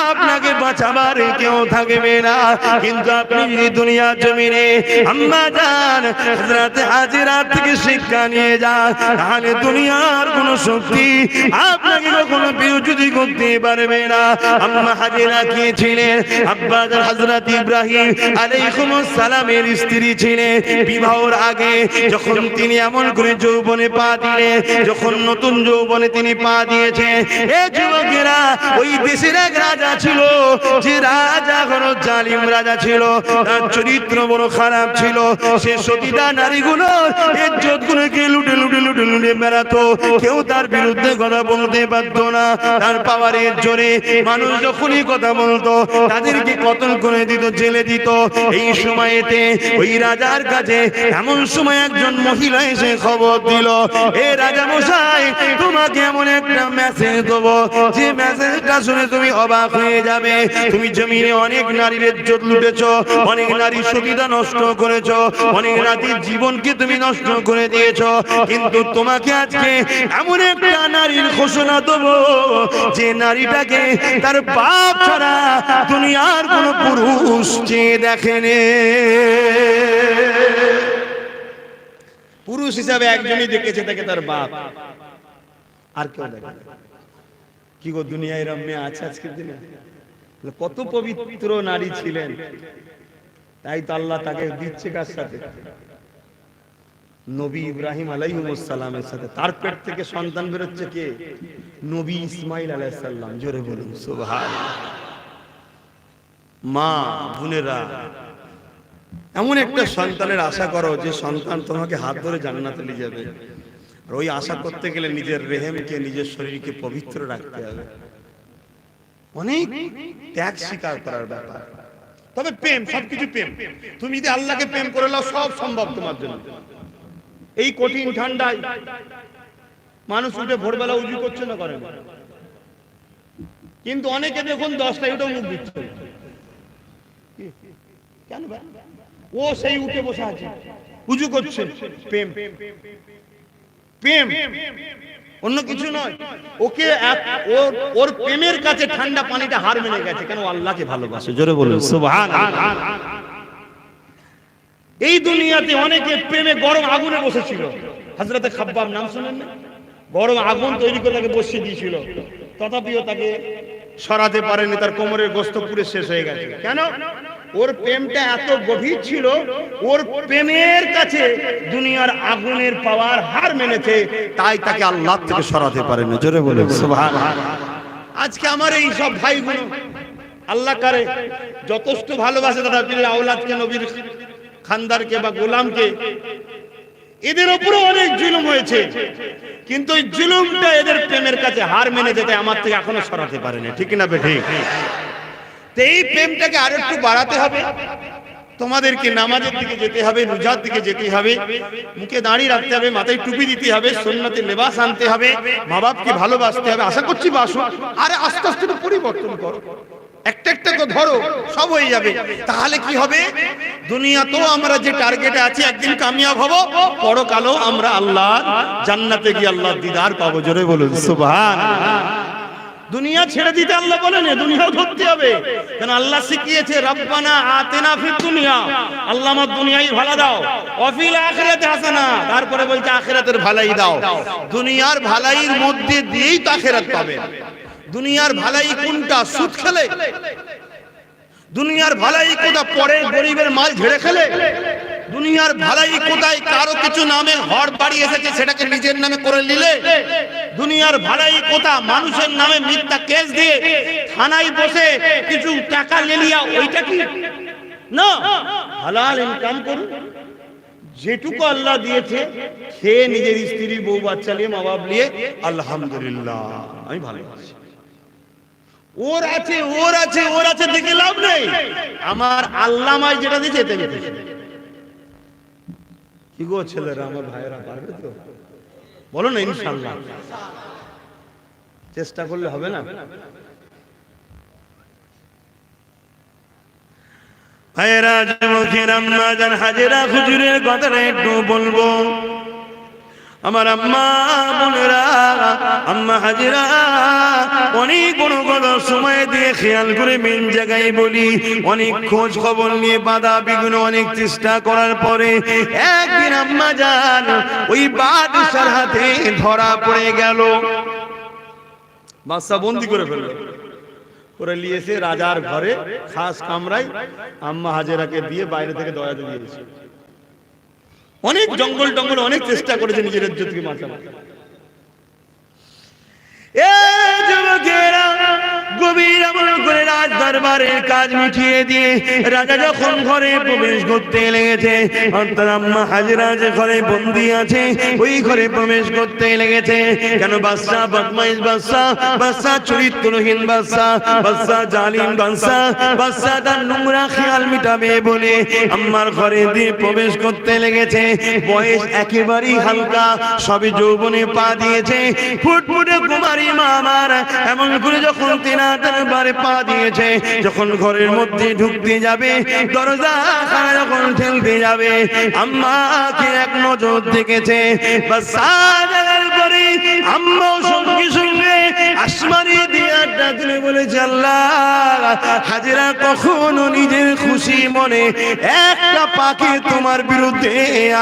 আপনাকে বাঁচাবার কেউ থাকবে না। কিন্তু আপনি যদি দুনিয়া জমিনে আম্মা জান হযরত হাজেরা থেকে শিক্ষা নিয়ে যান, তাহলে দুনিয়ার কোন শক্তি আপনাকে কখনো বিরোধী করতে পারবে না। আম্মা হাজেরা কে ছিলেন? আব্বা জান হযরত ইব্রাহিম আলাইহিস সালামের স্ত্রী ছিলেন। বিবাহের আগে যখন তিনি এমন করে যৌবনে পা দিলেন, যখন নতুন যৌবনে তিনি পা দিয়েছেন, এ যুবকেরা, ওই দেশের এক রাজা ছিল, যে রাজা বড় জালিম রাজা ছিল, তার চরিত্র বড় খারাপ ছিল। সে সতীদা নারীগুলো ইজ্জত গুলোকে লুটে লুটে লুটে লুটে বেড়াতো, কেউ তার বিরুদ্ধে কথা বলতে পারতো না। তার পাওয়ারের জোরে মানুষ যখনই কথা বলতো, তাদেরকে কতল করে দিত, জেলে দিত। এই সময়তে ওই রাজার কাছে এমন সময় একজন মহিলা এসে খবর দিল, এ রাজা মশাই, তোমাকে এমন একটা মেসেজ দেবো, যে মেসেজটা শুনে তুমি অবাক হয়ে যাবে। তুমি জমিনে অনেক নারীর ইজ্জত লুটেছো, অনেক নারীর সুবিধা নষ্ট করেছো, অনেক নারীর জীবনকে তুমি নষ্ট করে দিয়েছো, কিন্তু তোমাকে আজকে এমন একটা নারীর ঘোষণা দেবো, যে নারীটাকে তার বাপ ছাড়া দুনিয়ার কোন পুরুষ চেয়ে দেখেনি। পুরুষ হিসাবে একজনই দেখেছে, তাকে তার বাপ, আর কেউ দেখে। কি গো, দুনিয়ায় এরম মেয়ে আছে আজকের দিনে? কত পবিত্র নারী ছিলেন, তাই তো আল্লাহ তাকে দিচ্ছে কার সাথে? নবী ইব্রাহিম আলাইহিস সালামের সাথে। তার পেট থেকে সন্তান বেরোচ্ছে কে? নবী ইসমাইল আলাইহিস সালাম। জোরে বলুন সুবহানাল্লাহ। মা বোনেরা, এমন একটা সন্তানের আশা করো যে সন্তান তোমাকে হাত ধরে জান্নাতে নিয়ে যাবে। আর ওই আশা করতে গেলে নিজের রেহেমকে, নিজের শরীরকে পবিত্র রাখতে হবে। অনেক ত্যাগ স্বীকার করার ব্যাপার। তবে প্রেম, সবকিছু প্রেম। তুমি যদি আল্লাহকে প্রেম করে নাও, সব সম্ভব তোমার জন্য। এই কঠিন ঠান্ডায় মানুষ উঠে ভোরবেলা উজু করছে না, করে না, কিন্তু অনেকে দেখুন 10টায় উঠে মুখ দিচ্ছে। কেন ভাই? ও সেই উঠে বসে আছে, উজু করছে, প্রেম প্রেম, অন্য কিছু নয়। ওকে ওর প্রেমের কাছে ঠান্ডা পানিটা হার মেনে গেছে। কেন? আল্লাহকে ভালোবাসে। জোরে বলুন সুবহানাল্লাহ। এই দুনিয়াতে অনেকে প্রেমে গরম আগুনে বসেছিল। হযরতে খাব্বাব নাম শুনেন না? গরম আগুন তৈরি করে তাকে বসিয়ে দিয়েছিল, তথাপিও তাকে সরাতে পারেনি, তার কোমরের গোশত পুরো শেষ হয়ে গেছে। কেন? ওর প্রেমটা এত গভীর ছিল, ওর প্রেমের কাছে দুনিয়ার আগুনের পাওয়ার হার মেনেছে, তাই তাকে আল্লাহ থেকে সরাতে পারেনি। জোরে বলে সুবহানাল্লাহ। আজকে আমার এই সব ভাইগুলো আল্লাহ কারে যথেষ্ট ভালোবাসে, তারা বিল্লাহ আওলাদকে, নবীর খানদারকে বা গোলামকে, এদের উপরে অনেক জুলুম হয়েছে, কিন্তু ওই জুলুমটা এদের প্রেমের কাছে হার মেনে যেতে আমার থেকে এখনো সরাতে পারেনি। ঠিক না বেঠিক? এই প্রেমটাকে আরো একটু বাড়াতে হবে। তোমাদেরকে নামাজের দিকে যেতে হবে, রোজার দিকে যেতে হবে, মুখে দাড়ি রাখতে হবে, মাথায় টুপি দিতে হবে, সুন্নতে লেবাস আনতে হবে, মা বাপকে ভালোবাসতে হবে। আশা করছি বাসো। আরে আস্তে আস্তে তো পরিবর্তন করো, একটা একটা করে ধরো, সব হয়ে যাবে। তাহলে কি হবে? দুনিয়া তো আমরা যে টার্গেটে আছি, একদিন কামিয়াব হব, পরকালও আমরা আল্লাহর জান্নাতে গিয়ে আল্লাহর দিদার পাবো। জোরে বলুন সুবহানাল্লাহ। দুনিয়া ছেড়ে দিতে আল্লাহ বলেন, দুনিয়াও ধরতে হবে। কারণ আল্লাহ শিখিয়েছে, রব্বানা আতিনা ফিদ দুনিয়া, আল্লাহ আমার দুনিয়ায় ভালো দাও, ওয়া ফিল আখিরাতি হাসানা, তারপরে বলছে আখিরাতের ভালাই দাও। দুনিয়ার ভালাইর মধ্যে দিয়েই তো আখিরাত পাবে। দুনিয়ার ভালাই কোনটা? সুদ খেলে? দুনিয়ার ভালাই কোথা? পরে গরিবের মাল ঝেড়ে খেলে? দুনিয়ার ভালাই কোথায়? কারো কিছু নামে ঘর বাড়ি এসেছে, সেটাকে নিজের নামে করে নিলে? দুনিয়ার ভালাই কোথা? মানুষের নামে মিথ্যা কেস দিয়ে থানায় বসে কিছু টাকা লেলিয়া, ওইটা কি না? হালাল ইনকাম করুন, যেটুকু আল্লাহ দিয়েছে খেয়ে নিজের স্ত্রী বউ বাচ্চা নিয়ে মা বাপ নিয়ে আলহামদুলিল্লাহ আমি ভালো আছি। ওর আছে ওর আছে ওর আছে দেখে লাভ নেই। আমার আল্লাহ আমায় যেটা দিয়েছে এতে দিয়েছে। কি গো ছেলেরা, আমার ভাইয়েরা, পারবে তো? বলো না ইনশাআল্লাহ। চেষ্টা করলে হবে না? ভাইয়েরা, যুবকেরা, আম্মা জান হাজেরা হুজুরের কথাটা একটু বলবো। আমার আম্মা বোনেরা, আম্মা হাজেরা অনেক বড় বড় সময় দিয়ে খেয়াল করে মেন জায়গায় বলি, অনেক খোঁজ খবর নিয়ে বাধা বিঘ্ন অনেক চেষ্টা করার পরে একদিন আম্মা জান ওই বাদশার হাতে ধরা পড়ে গেল। বাদশা বন্দি করে ফেললো, করে নিয়েছে রাজার ঘরে খাস কামরায় আম্মা হাজেরাকে দিয়ে বাইরে থেকে দরজা দিয়েছে। অনেক জঙ্গল টঙ্গল অনেক চেষ্টা করেছে নিজের ইজ্জতকে বাঁচানোর। গভীর আমল করে রাজ দরবারের কাজ মিটিয়ে দিয়ে রাজা যখন ঘরে প্রবেশ করতে লেগেছে, অর্থাৎ আম্মা হাজেরা যে ঘরে বন্দি আছে ওই ঘরে প্রবেশ করতে লেগেছে। কেন? বাদশা বদমাইশ বাদশা, বাদশা চরিত্রহীন বাদশা, বাদশা জালিম বাদশা, বাদশা তার নোংরা খেয়াল মিটাবে বলে আম্মার ঘরে দিয়ে প্রবেশ করতে লেগেছে। বয়স একেবারেই হালকা, সবে যৌবনে পা দিয়েছে, ফুটফুটে কুমারী মা আমার এমন করে যখন দরবারে পা দিয়েছে, যখন ঘরের মধ্যে ঢুকতে যাবে, দরজা যখন ঠেলতে যাবে, আম্মাকে এক নজর দেখেছে। আম্মাও সঙ্গে সঙ্গে আসমানি দিয়ে ডাকলে বলেছে, আল্লাহ হাজেরা কখনো নিজের খুশি মনে একটা পাখি তোমার বিরুদ্ধে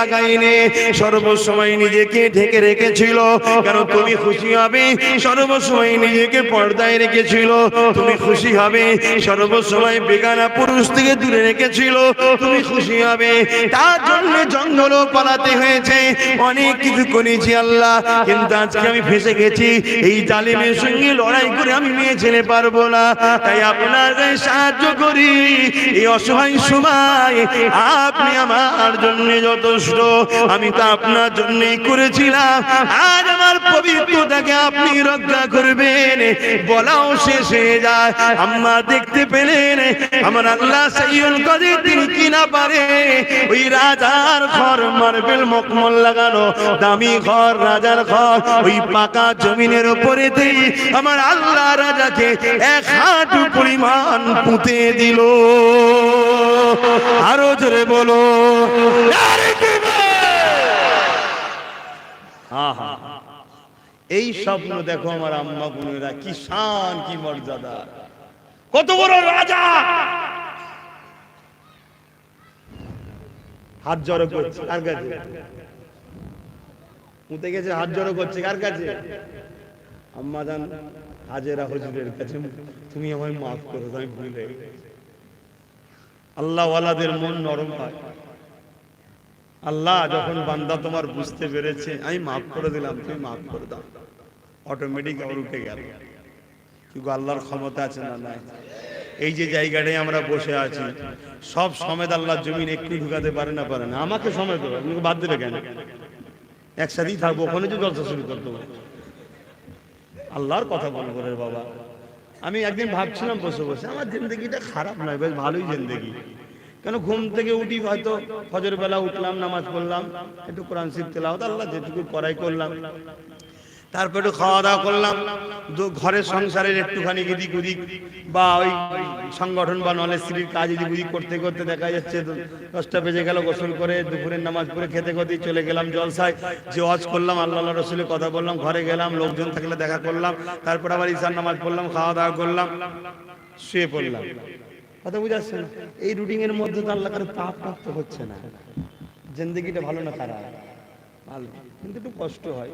আগাইনে, সর্বসময় নিজেকে ঢেকে রেখেছিল। কেন? তুমি খুশি হবে, সর্বসময় নিজেকে পর্দায় রেখেছিল। তুমি খুশি হবে, সর্বসময় বেগানা পুরুষ থেকে দূরে রেখেছিল। তুমি খুশি হবে, তার জন্য জঙ্গলও পালাতে হয়েছে, অনেক কিছু করেছি আল্লাহ, কিন্তু আজকে আমি ফেসে গেছি। এই জালিমের সঙ্গে লড়াই করে আমি মেয়ে ছেলে পারবো না, তাই আপনার সাহায্য করি। এই অসহায় সময় আপনি আমার জন্য যথেষ্ট, আমি তো আপনার জন্যই করেছিলাম। আজ আমার পবিত্রতাকে আপনি রক্ষা করবেন। বলাও শেষ হয়ে যায়। আম্মা দেখতে পেলেন আমার আল্লাহ সাইয়ুল কাদির, তিনি কি না পারে ওই রাজার ঘর, মার্বেল মখমল লাগানো দামি ঘর, রাজার ঘর, ওই পাকা জমিনের উপরেতেই আমার আল্লাহ রাজাকে এক হাঁটু পরিমাণ পুঁতে দিল। আরো জোরে বলো আহা, এই স্বপ্ন দেখো আমার আম্মা বোনেরা, কি শান কি মর্যাদা, কত বড় রাজা। হাত জড়ো করছে কার কাছে? পুঁতে গেছে, হাত জড়ো করছে কার কাছে? আম্মা জান হাজেরা হুজুরের কাছে, তুমি আমায় মাফ করো, আমি ভুলে গেছি। আল্লাহ ওয়ালাদের মন নরম হয়। আল্লাহ যখন বান্দা তোমার বুঝতে পেরেছে আমি মাফ করে দিলাম, তুমি মাফ করে দাও, অটোমেটিক আবার উঠে গেল। কিন্তু আল্লাহর ক্ষমতা আছে না নাই? এই যে জায়গাটায় আমরা বসে আছি, সব সমেত আল্লাহ জমিন একটু ঢুকাতে পারে না? পারে না। আমাকে সমেত আপনাকে বাদ দেবে কেন? একসাথেই থাকবো, ওখানে যে জলসা শুরু করতে হবে। আল্লাহর কথা বলবো রে বাবা। আমি একদিন ভাবছিলাম বসে বসে, আমার জিন্দগিটা খারাপ নয়, বেশ ভালোই জিন্দগি। কেন ঘুম থেকে উঠি, হয়তো ফজর বেলা উঠলাম, নামাজ পড়লাম, একটু কোরআন শরীফ তেলাওয়াত আল্লাহ যেটুকু করাই করলাম, তারপর একটু খাওয়া দাওয়া করলাম, ঘরের সংসারের একটুখানি এদিক ওদিক বা ওই সংগঠন বা নলেজ স্ত্রীর কাজ এদিক ওদিক করতে করতে দেখা যাচ্ছে 10টা বেজে গেল। গোসল করে দুপুরের নামাজ পড়ে খেতে খেতে চলে গেলাম জলসায়, যে ওয়াজ করলাম, আল্লাহ রসুলের কথা বললাম, ঘরে গেলাম, লোকজন থাকলে দেখা করলাম, তারপর আবার ঈশার নামাজ পড়লাম, খাওয়া দাওয়া করলাম, শুয়ে পড়লাম। কথা বুঝাচ্ছে না? এই রুটিন এর মধ্যে তো আল্লাহ কারো পাপ প্রাপ্ত হচ্ছে না। জিন্দগিটা ভালো না খারাপ? ভালো, কিন্তু একটু কষ্ট হয়।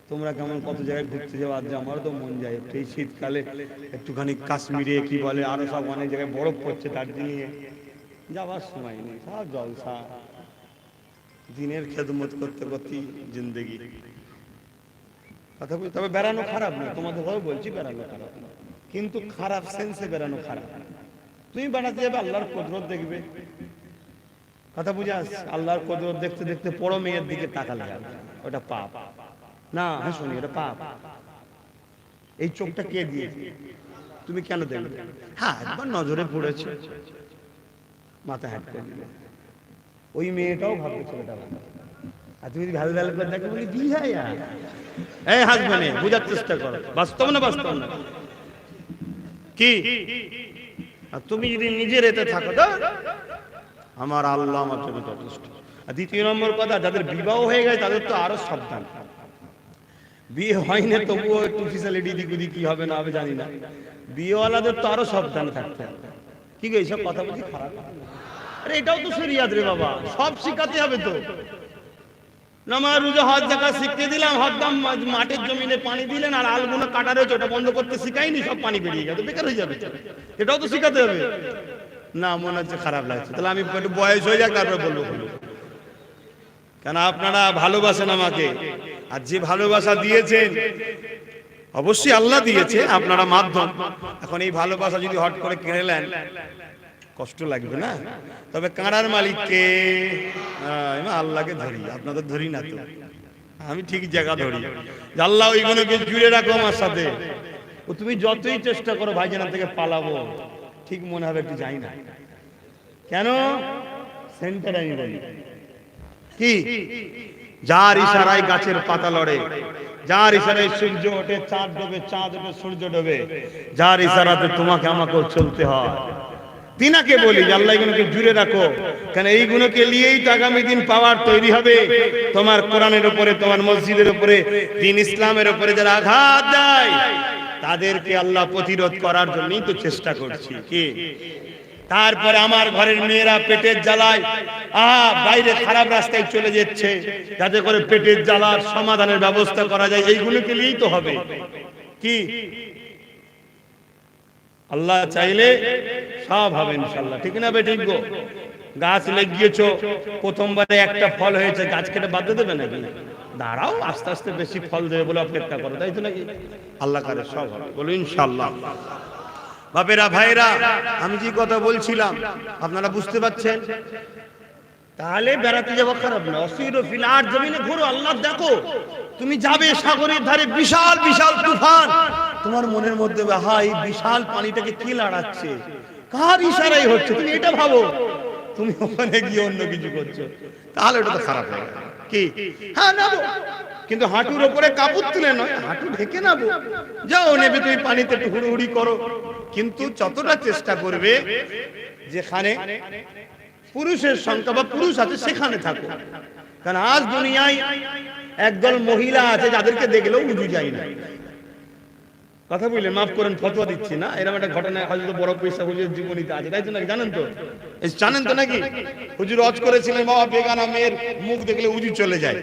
তোমরা কেমন কত জায়গায় ঘুরতে যাও, আজ আমারও তো মন যায় এই শীতকালে একটুখানি কাশ্মীরে, কি বলে আরো সব অনেক জায়গায় বরফ পড়ছে, দার্জিলিংয়ে যাওয়ার সময় নেই, সব জলসা, দিনের খেদমত করতে করতে জিন্দগি। কথা বলি, তবে বেড়ানো খারাপ না, তোমাদের ভাবে বলছি বেড়ানো খারাপ না, কিন্তু খারাপ সেন্সে বেড়ানো খারাপ। তুমি বেড়াতে যাবে, আল্লাহর কুদরত দেখবে। কথা বুঝে আসছে? আল্লাহর কুদরত দেখতে দেখতে বড় মেয়ের দিকে তাকালে ওটা পাপ না? হ্যাঁ শুনি, এটা পাপ। এই চোখটা কে দিয়েছে? তুমি কেন দেখবে? হ্যাঁ একবার নজরে পড়েছে, মাথা হ্যাট করে দিলে, ওই মেয়েটাও ভাববে ছেলেটা ভালো। আর তুমি যদি ভালো ভালো করে দেখো, বলি কি হ্যাঁ এই হাসবেনে বোঝার চেষ্টা করো, বাস্তব না বাস্তব না কি? আর তুমি যদি নিজের এতে থাকো, আমার আল্লাহ আমার জন্য যথেষ্ট। আর দ্বিতীয় নম্বর কথা, যাদের বিবাহ হয়ে গেছে তাদের তো আরো সাবধান। বিয়ে হয়নি তবুও একটু ফিসালিটি দিক ওদিক কি হবে না হবে জানি না, বিয়েওয়ালাদের তো আরো সাবধান থাকতে হবে। কি গো এইসব কথা বলছি খারাপ? আরে এটাও তো শরিয়াত রে বাবা, সব শিখাতে হবে তো। নামাজ রোজা হজ যাকাত শিখতে দিলাম, হরদম মাঠের জমিনে পানি দিলেন, আর আলগুলো কাটা রয়েছে ওটা বন্ধ করতে শিখাইনি, সব পানি বেরিয়ে গেল, বেকার হয়ে যাবে। এটাও তো শিখাতে হবে না? মনে হচ্ছে খারাপ লাগছে, তাহলে আমি একটু বয়স হয়ে যাক তারপরে বলবো। কেন আপনারা ভালোবাসেন আমাকে, আর যে ভালোবাসা দিয়েছেন অবশ্যই আল্লাহ দিয়েছে, আপনারা মাধ্যম। এখন এই ভালোবাসা যদি হট করে কেড়ে নেন কষ্ট লাগবে না? তবে কাঁড়ার মালিককে, আল্লাহকে ধরি, আপনাদের ধরি না তো, আমি ঠিক জায়গা ধরি। আল্লাহ ওইগুলোকে জুড়ে রাখো আমার সাথে। ও তুমি যতই চেষ্টা করো ভাইজান থেকে পালাবো, ঠিক মনে হবে একটু যাই না কেন? সেন্টার আমি বলি কি, যার ইশারায় গাছের পাতা লড়ে, যার ইশারায় সূর্য ওঠে, চাঁদ ডোবে, চাঁদ ওঠে, সূর্য ডোবে, যার ইশারাতে তোমাকে আমাকেও চলতে হয়। তিনাকে বলি যে আল্লাহ এগুলোকে জুড়ে রাখো, কারণ এইগুলোকে নিয়েই তো আগামী দিন পাওয়ার তৈরি হবে। তোমার কোরআনের উপরে, তোমার মসজিদের উপরে, দ্বীন ইসলামের উপরে যারা আঘাত দেয় তাদেরকে আল্লাহ প্রতিরোধ করার জন্যই তো চেষ্টা করছি। কি তারপরে আমার ঘরের মেয়েরা পেটের জ্বালায় বাইরে খারাপ রাস্তায় চলে যাচ্ছে, যাতে করে পেটের জ্বালার সমাধানের ব্যবস্থা করা যায়, এইগুলোকে নিয়েই তো হবে। কি আল্লাহ চাইলে সব হবে ইনশাআল্লাহ, ঠিক না বে? ঠিক গো, গাছ লাগিয়েছো, প্রথমবারে একটা ফল হয়েছে, গাছ কেটে বাদ দেবে নাকি? দাঁড়াও, আস্তে আস্তে বেশি ফল দেবে বলে অপেক্ষা করো, তাই তো নাকি? আল্লাহ করে সব হবে, বলো ইনশাআল্লাহ। বাপেরা ভাইরা, আমি যে কথা বলছিলাম আপনারা বুঝতে পারছেন? তাহলে বেড়াতে যাওয়া খারাপ না, অসির ফিল আরদ, জমিনে ঘুরো, আল্লাহ দেখো। তুমি যাবে সাগরের ধারে, বিশাল বিশাল তুফান, তোমার মনের মধ্যে এই বিশাল পানিটাকে কি লড়াচ্ছে, কার ইশারায় হচ্ছে, তুমি এটা ভাবো। তুমি ওখানে গিয়ে অন্য কিছু করছো, তাহলে ওটা তো খারাপ হয়ে গেল। কি? হ্যাঁ নাবো, কিন্তু হাঁটুর ওপরে কাপড় তুলে নয়, হাঁটু ঢেকে নাবো। যাও নেবে তুমি পানিতে একটু হুড়ুহুড়ি করো, কিন্তু যতটা চেষ্টা করবে যেখানে পুরুষের সংখ্যা বা পুরুষ আছে সেখানে থাকো। কারণ আজ দুনিয়ায় একদল মহিলা আছে যাদেরকে দেখলেও উজু যায় না। কথা বললেন, মাফ করেন, ফতোয়া দিচ্ছি না, এরকম একটা ঘটনা হয়তো বড় পয়সা হুজুরের জীবনীতে আছে, তাই তো নাকি? জানেন তো, জানেন তো নাকি? হুজুর অজ করেছিলেন, বাবা বেগানা মেয়ের মুখ দেখলে উজু চলে যায়,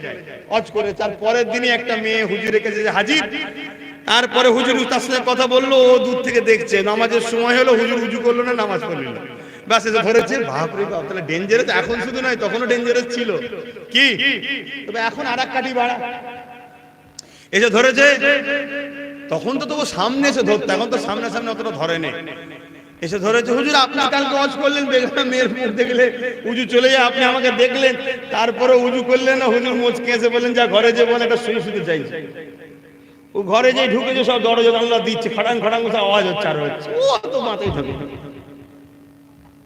অজ করে। তার পরের দিনই একটা মেয়ে হুজুরের কাছে হাজির। তারপরে হুজুর তার সাথে কথা বললো, ও দূর থেকে দেখছে, নামাজের সময় হলো, হুজুর উজু করলো না, নামাজ পড়লো না, ব্যাস এসে ধরেছে। বাপরে বাপ, তাহলে ডেঞ্জারাস। এখন শুধু নয়, তখনও ডেঞ্জারাস ছিল। কি? তবে এখন আর এক কাঠি বাড়া এসে ধরেছে। তখন তো তবু সামনে এসে ধরতো, এখন তো সামনে সামনে অতটা ধরে নেই। এসে ধরেছে, হুজুর আপনি কালকে ওয়াজ করলেন বেগানা মেয়ের মুখ দেখলে উজু চলে যায়, আপনি আমাকে দেখলেন, তারপরে উজু করলেন না। হুজুর মুচকে এসে বললেন, যা ঘরে যে বলে একটা শুয়ে শুতে চাইছে। ও ঘরে যে ঢুকেছে, সব দরজা জানলা দিচ্ছে, খটাং খটাং করে আওয়াজ হচ্ছে আর হচ্ছে। ও তো মাথায় ঢোকে,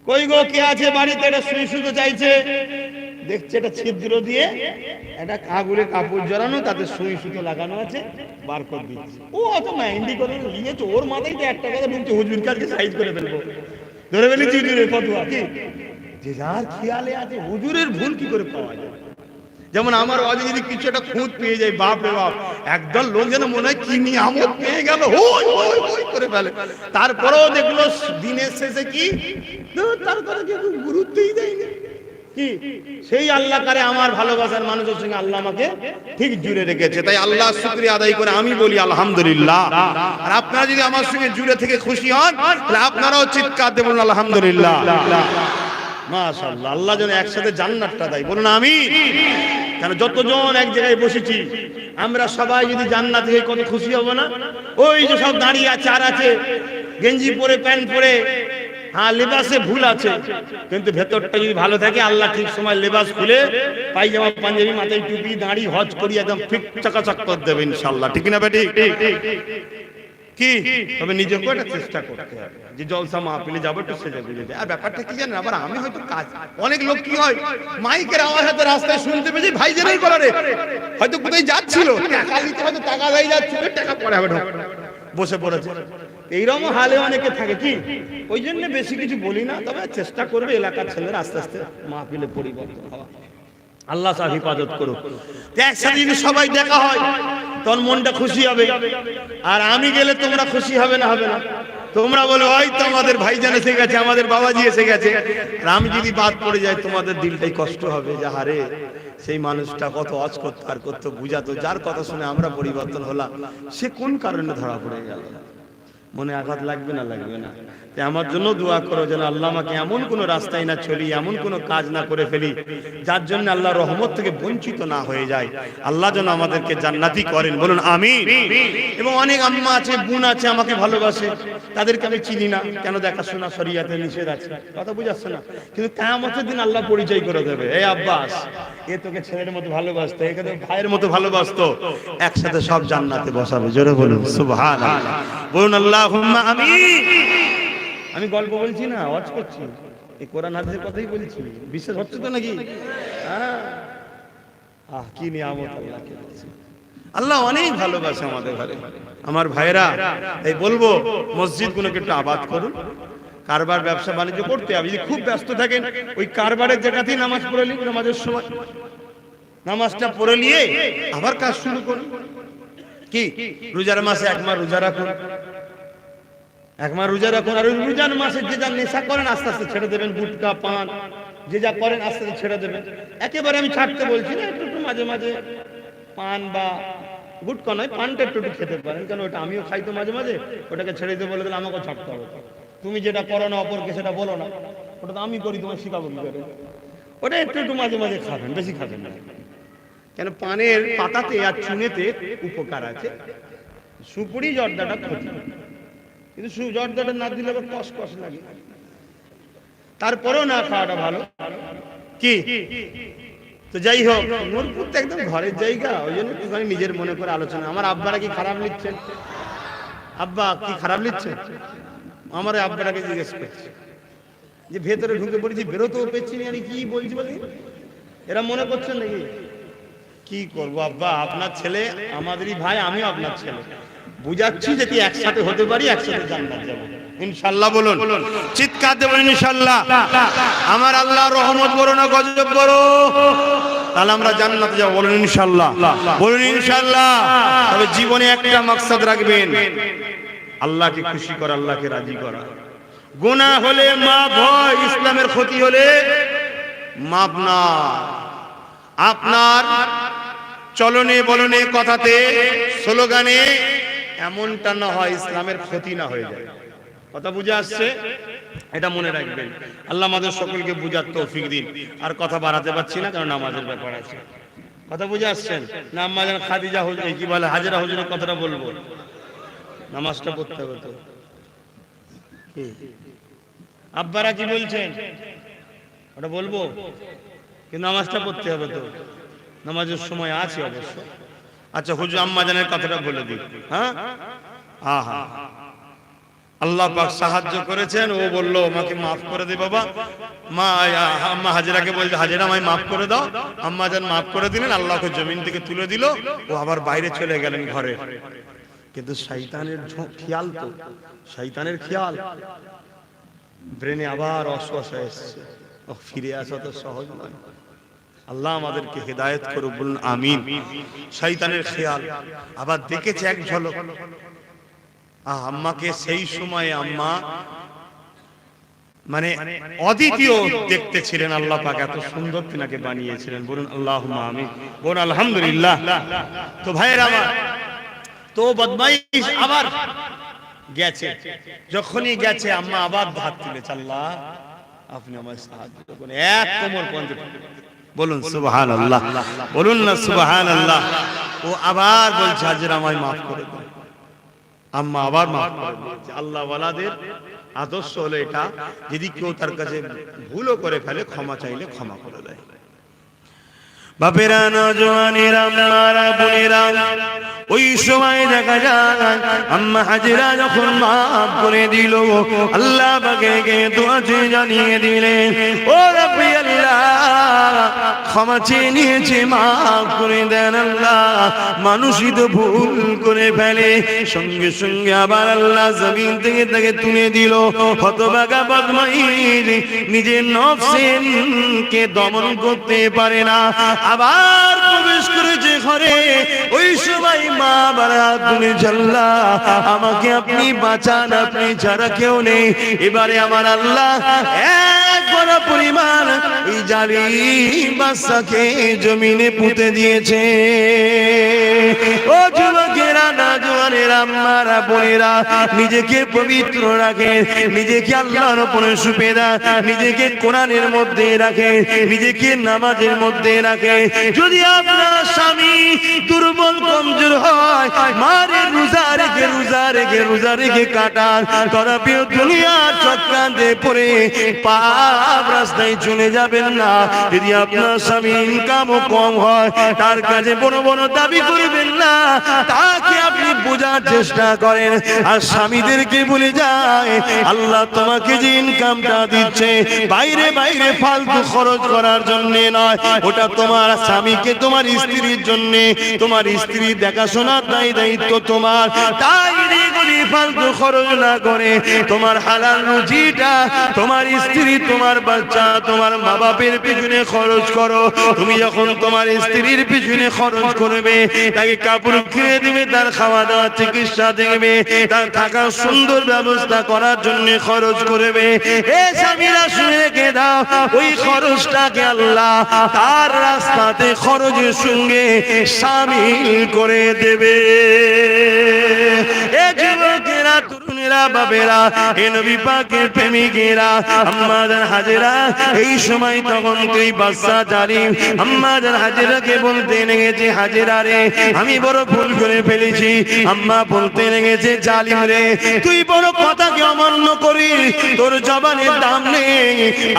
কই গো কে আছে বাড়িতে, এটা শুয়ে শুতে চাইছে। দেখছে এটা ছিদ্র দিয়ে একটা কাগজে কাপড় জড়ানো, তাতে সুই সুতো লাগানো আছে, বার করে দিচ্ছে। ও অত মাইন্ডি করে নিয়েছে, ওর মাথায় তো একটা কথা ঢুকছে, হুজুর কালকে সাইজ করে ফেলবো, ধরে ফেলেছি হুজুরের ফতোয়া। কি? যে যার খেয়ালে আছে, হুজুরের ভুল কি করে পাওয়া যায়? যেমন আমার ওয়াজে যদি কিছু একটা খুঁত পেয়ে যায়, বাপ রে বাপ, একদল লোক যেন মনে হয় কি নিয়ামত পেয়ে গেল, হই হই হই করে ফেলে। তারপরেও দেখলো দিনের শেষে কি, তার কথা কেউ গুরুত্বই দেয়নি। কি? সেই আল্লাহ কারে আমার ভালোবাসার মানুষের সঙ্গে আল্লাহ আমাকে ঠিক জুড়ে রেখেছে। তাই আল্লাহ শুকরিয়া আদায় করে আমি বলি আলহামদুলিল্লাহ। আর আপনারা যদি আমার সঙ্গে জুড়ে থেকে খুশি হন, তাহলে আপনারাও চিৎকার দিয়ে বলুন আলহামদুলিল্লাহ। মাশাআল্লাহ, আল্লাহ যেন একসাথে জান্নাতটা দেয়, বলুন আমিন। কারণ যতজন এক জায়গায় বসেছি, আমরা সবাই যদি জান্নাত হয়ে কত খুশি হব না? ওই যে সব দাঁড়িয়ে আছে আর আছে, গেঞ্জি পরে প্যান্ট পরে, হ্যাঁ লেবাসে ভুল আছে, কিন্তু ভেতরটা যদি ভালো থাকে, আল্লাহ ঠিক সময় লেবাস খুলে পায়জামা পাঞ্জাবি মাথায় টুপি দাঁড়ি হজ করি একদম ফিট চাকাচাক করে দেবে ইনশাআল্লাহ। ঠিক না বেটি? কি? তবে নিজেকে একটা চেষ্টা করতে হবে যে জলসা মাহফিলে যাবো একটু সেজে গুজে যায়। আর ব্যাপারটা কি জানেন, আবার আমি হয়তো কাজ, অনেক লোক কি হয় মাইকের আওয়াজ হয়তো রাস্তায় শুনতে পেয়েছি, ভাই জেনাই কলারে হয়তো কোথায় যাচ্ছিল, টাকা নিতে হয়তো টাকা দেয় যাচ্ছিল, টাকা পরে হবে বসে পড়েছে। এইরকম হালে অনেকে থাকে। কি? ওই জন্য বেশি কিছু বলি না, তবে চেষ্টা করবে এলাকার ছেলেরা আস্তে আস্তে মাহফিলে পরিবর্তন হওয়া। আল্লাহ সাহেব হিফাজত করুক। একসাথে যদি সবাই দেখা হয়, তখন মনটা খুশি হবে। আর আমি গেলে তোমরা খুশি হবে না? হবে না? তোমরা বলো ওই তো আমাদের ভাইজান এসে গেছে, আমাদের বাবাজি এসে গেছে। আর আমি যদি বাদ পড়ে যাই, তোমাদের দিলটাই কষ্ট হবে যে হারে সেই মানুষটা কত ওয়াজ করতো আর কত বুঝাতো, যার কথা শুনে আমরা পরিবর্তন হলাম, সে কোন কারণে ধরা পড়ে গেল। মনে আঘাত লাগবে না? লাগবে না? আমার জন্য দোয়া করো যেন আল্লাহ আমাকে এমন কোন রাস্তায় না চলি, এমন কোন কাজ না করে ফেলি যার জন্য আল্লাহ রহমত থেকে বঞ্চিত না হয়ে যায়। আল্লাহ যেন আমাদেরকে জান্নাতি করেন, বলুন আমিন। এবং অনেক আম্মা আছে, বোন আছে আমাকে ভালোবাসে, তাদেরকে আমি চিনি না, কেন? দেখাশোনা শরীয়তে নিষেধ আছে, কথা বুঝাচ্ছে না, কিন্তু কিয়ামতের দিন আল্লাহ পরিচয় করে দেবে, এই আব্বাস এ তোকে ছেলের মতো ভালোবাসতো, একে তোকে ভাইয়ের মতো ভালোবাসতো, একসাথে সব জান্নাতে বসাবে। জোরে বলুন সুবহানাল্লাহ, বলুন আল্লাহুম্মা আমিন। আমি গল্প বলছি না, ওয়াজ করছি, এই কোরআন হাদিসের কথাই বলছি। বিশ্বাস হচ্ছে তো নাকি? কি নিয়ামত আল্লাহকে দিয়েছে। আল্লাহ অনেক ভালোবাসে আমাদের ঘরে। আমার ভাইরা, এই বলবো মসজিদগুলোকে একটু আবাদ করুন। কারবার ব্যবসা বাণিজ্য করতে হবে, যদি খুব ব্যস্ত থাকেন ওই কারবারের জায়গাতেই নামাজ পড়ে নিন, নামাজের সময় নামাজটা পড়ে নিয়ে আবার কাজ শুরু করুন। কি? রোজার মাসে এক মাস রোজা রাখুন, এক মাস রোজা রাখুন। আর ওই রোজার মাসে যে যা নেশা করেন আস্তে আস্তে ছেড়ে দেবেন, গুটকা পান যে যা করেন আস্তে আস্তে ছেড়ে দেবেন। একেবারে আমি ছাড়তে বলছি না, একটু একটু মাঝে মাঝে পান বা গুটকা নয়, পানটা একটু একটু খেতে পারেন, কারণ ওটা আমিও খাই তো মাঝে মাঝে, ওটাকে ছেড়ে দিতে বলে দিলে আমাকেও ছাড়তে হবে। তুমি যেটা করো না অপরকে সেটা বলো না, ওটা তো আমি করি, তোমার শিখাবো কি করে? ওটা একটু একটু মাঝে মাঝে খাবেন, বেশি খাবেন না। কেন? পানের পাতাতে আর চুনেতে উপকার আছে, সুপুরি জর্দাটা ক্ষতি, কিন্তু জর্দাটা না দিলে আবার কষ কষ লাগে, তারপরেও না খাওয়াটা ভালো। কি? তো যাই হোক, নূরপুর তো একদম ঘরের জায়গা, ওই জন্য একটুখানি নিজের মনে করে আলোচনা। আমার আব্বারা কি খারাপ লিখছেন? আব্বা কি খারাপ লিখছেন? আমার আব্বাটাকে জিজ্ঞেস করছে, যে ভেতরে ঢুকে পড়েছি, বেরোতেও পেচ্ছি না, আমি কি বলছি বলি, এরা মনে করছেন নাকি? কি করবো আব্বা, আপনার ছেলে আমাদেরই ভাই, আমিও আপনার ছেলে, বুঝাচ্ছি যদি একসাথে হতে পারি, একসাথে জান্নাত যাবো ইনশাআল্লাহ। বলুন, চিৎকার দেবেন ইনশাআল্লাহ। আমার আল্লাহ রহমত বড় না গজব বড়, তাহলে আমরা জান্নাতে যাবো। বলুন ইনশাআল্লাহ, বলুন ইনশাআল্লাহ। তবে জীবনে একটা মাকসাদ রাখবেন, আল্লাহকে খুশি করা, আল্লাহকে রাজি করা। গুনাহ হলে মাফ হয়, ইসলামের ক্ষতি হলে মাফ না। আপনার চলনে বলনে কথাতে স্লোগানে এমনটা না হয় ইসলামের ক্ষতি না হয়ে যায়। কথা বুঝে আসছে? এটা মনে রাখবেন। আল্লাহ আমাদের সকলকে বুঝার তৌফিক দিন। আর কথা বাড়াতে পারছি না, কারণ নামাজের ব্যাপার আছে। কথা বুঝে আসছেন না? আম্মা জান খাদিজা হুজুর কি বলে, হাজেরা হুজুরের কথাটা বলবো, নামাজটা পড়তে হবে তো। আব্বারা কি বলছেন ওটা বলবো, কিন্তু নামাজটা পড়তে হবে তো, নামাজের সময় আছে অবশ্য। আচ্ছা হুজুর আম্মা জানের কথাটা বলে দিই। হ্যাঁ, আহা, আল্লাহ পাক সাহায্য করেছেন। ও বললো আমাকে মাফ করে দে বাবা। মা আম্মা হাজেরাকে বলছে, হাজেরা আমায় মাফ করে দাও। আম্মা জান মাফ করে দিলেন, আল্লাহকে জমিন থেকে তুলে দিল। ও আবার বাইরে চলে গেলেন ঘরে। কিন্তু শয়তানের খেয়াল, তো শয়তানের খেয়াল ব্রেনে আবার অসুয়াশা এসছে। ফিরে আসা তো সহজ নয়। আল্লাহ আমাদেরকে হেদায়েত করুক, বলুন আমিন। শয়তানের খেয়াল আবার দেখেছে এক ঝলক। আম্মাকে সেই সময়ে আম্মা মানে অদ্বিতীয় দেখতে ছিলেন। আল্লাহ পাক এত সুন্দর তিনাকে বানিয়েছিলেন। বলুন আল্লাহুম্মা আমিন, বলুন আলহামদুলিল্লাহ। তো ভাইয়েরা আমার, তো বদমাইশ আবার গেছে। যখনই গেছে আম্মা আবার হাত তুলেছে, আল্লাহ আপনি আমায় সাহায্য করুন। এক কোমর পর্যন্ত, বলুন সুবহানাল্লাহ, বলুন না সুবহানাল্লাহ। ও আবার বলছে, হাজেরা আমায় মাফ করে দিন। আম্মা আবার মাফ করে দিয়েছে। আল্লাহ ওয়ালাদের আদর্শ হলো এটা, যদি কেউ তার কাছে ভুলও করে ফেলে, ক্ষমা চাইলে ক্ষমা করে দেয়। বাপেরা, নওজওয়ানেরা, মারা, বোনেরা, ওই সময় দেখা যায় আম্মা হাজেরা যখন মাফ করে দিল, আল্লাহ পাকে দোয়া জানিয়ে দিলেন, ও রব্বি আল্লাহ, ক্ষমা চেয়ে নিয়েছে, মাফ করে দেন আল্লাহ। মানুষই তো ভুল করে ফেলে। সঙ্গে সঙ্গে আবার আল্লাহ জমিন থেকে তাকে তুলে দিল। হতভাগা বদমাইশ নিজের নফসকে দমন করতে পারে না, আবার প্রবেশ করেছে ঘরে। ওই সময় মা বারা তুমি জাল্লা, আমাকে আপনি বাঁচান, আপনি ছাড়া কেউ নেই। এবারে আমার আল্লাহ এক বড় পরিমাণ এই জালিম বাচ্চাকে জমিনে পুঁতে দিয়েছে। ও যুবকেরা, নওজওয়ানেরা, আম্মারা, বোনেরা, নিজেকে পবিত্র রাখেন, নিজেকে আল্লাহর উপরে সুপেদা, নিজেকে কোরআনের মধ্যে রাখেন, নিজেকে নামাজের মধ্যে রাখেন। যদি আপনার স্বামী দুর্বল কমজোর হয়, মারে রোজা রেখে রোজা রেখে রোজা রেখে কাটান। তরাপিও দুনিয়ার চক্রান্তে পড়ে পাপ রাস্তায় চলে যাবেন না। যদি আপনার স্বামী ইনকামও কম হয়, তার কাছে বড় বড় দাবি করবেন না, তাকে আপনি বোঝার চেষ্টা করেন। আর স্বামীদেরকে বলে যায়, আল্লাহ তোমাকে যে ইনকামটা দিচ্ছে, বাইরে বাইরে ফালতু খরচ করার জন্য নয়, ওটা তোমার স্বামীকে, তোমার স্ত্রীর জন্য, তোমার স্ত্রী দেখাশোনার দায়িত্ব তোমার। তাই ফালতু খরচ না করে তোমার হালাল রুজিটা তোমার স্ত্রী, তোমার বাচ্চা, তোমার মা বাপের পিছনে খরচ করো। তুমি যখন তোমার স্ত্রীর পিছনে খরচ করবে, তাকে কাপড় কিনে দিবে, তার খাওয়া দাওয়া চিকিৎসা দেখবে, তার থাকার সুন্দর ব্যবস্থা করার জন্য খরচ করবে। এ স্বামীরা শুনে রেখে দাও, ওই খরচটাকে আল্লাহ তার রাস্তাতে খরচের সঙ্গে শামিল করে দেবে। এ যুবকেরা, তরুণেরা, বাবেরা, এ নবী পাকের প্রেমিকেরা, আম্মা জান হাজেরা এই সময় তখন তুই বাচ্চা জালিম আম্মা জান হাজেরাকে বলতে লেগেছে, হাজেরা রে, আমি বড় ভুল করে ফেলেছি। আম্মা বলতে লেগেছে, জালিম রে, তুই বড় কথাকে অমান্য করি, তোর জবানের দাম নেই,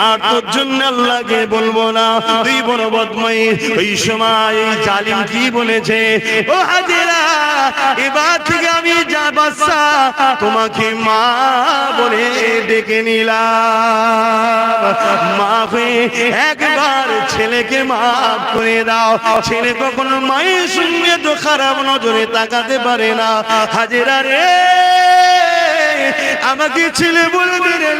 আর তোর জন্য আল্লাহকে বলবো না, তুই বড় বদমাইশ। ওই সময় জালিম কি বলেছে, ও হাজেরা, এবার থেকে আমি যা বাচ্চা তোমাকে তোমাকে মা বলে ডেকে নিলাম। মা হয়ে একবার ছেলেকে মাফ করে দাও। ছেলে কখনো মায়ের সঙ্গে তো খারাপ নজরে তাকাতে পারে না। হাজেরা রে, আমাকে ছেলে বলবে রে,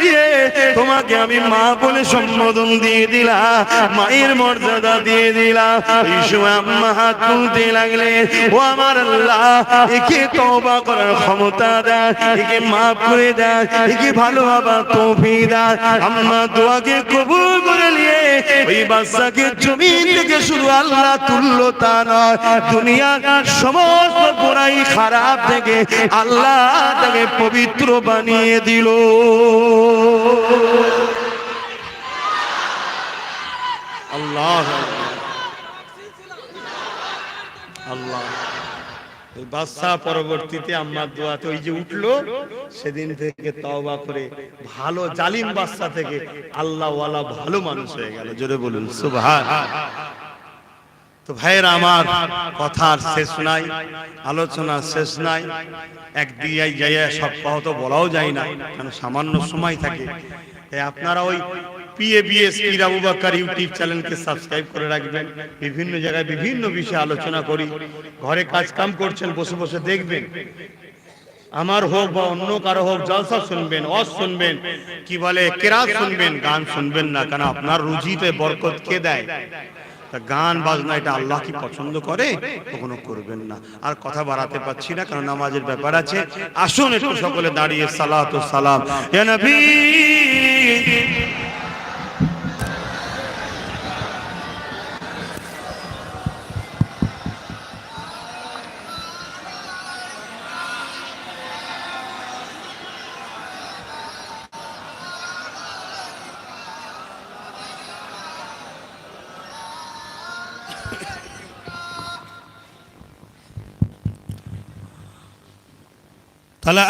তোমাকে আমি মা বলে সম্বোধন দিয়ে দিলাম, মায়ের মর্যাদা দিয়ে দিলাম। এই সময় আম্মা হাত তুলতে লাগলেন, ও আমার আল্লাহ, একে তওবা করার ক্ষমতা দাও, একে মাফ করে দাও, একে ভালো হবার তৌফিক দাও। আম্মা দোয়াকে কবুল করে নিয়ে ওই বাচ্চাকে জমিন থেকে শুধু আল্লাহ তুললো তা নয়, দুনিয়ার সমস্ত বুরাই খারাপ থেকে আল্লাহ তাকে পবিত্র বানিয়ে দিল। আল্লাহ আল্লাহ। এই বাচ্চা পরবর্তীতে আম্মার দোয়াতে ওই যে উঠলো, সেদিন থেকে তওবা করে ভালো জালিম বাচ্চা থেকে আল্লাহ ওয়ালা ভালো মানুষ হয়ে গেল। জোরে বলুন সুবহান। তো ভাইয়েরা আমার, কথার শেষ নাই, আলোচনা শেষ নাই। একদিকে যাইয়া সব কথা তো বলাও যায় না, কারণ সামান্য সময় থাকে। আপনারা ওই PABS পীর আবু বকর ইউটিউব চ্যানেলকে সাবস্ক্রাইব করে রাখবেন। বিভিন্ন জায়গায় বিভিন্ন বিষয়ে আলোচনা করি। ঘরে কাজ কাম করছেন, বসে বসে দেখবেন। আমার হোক বা অন্য কারো হোক, জলসা শুনবেন, ওয়াজ শুনবেন, কি বলে কেরাত শুনবেন, গান শুনবেন না। কারণ আপনার রুজিতে বরকত কে দেয়? গান বাজনা এটা আল্লাহ কি পছন্দ করে? কখনো করবেন না। আর কথা বাড়াতে পারছি না, কারণ নামাজের ব্যাপার আছে। আসুন একটু সকলে দাঁড়িয়ে সালাত ও সালাম ইয়া নবী। طلع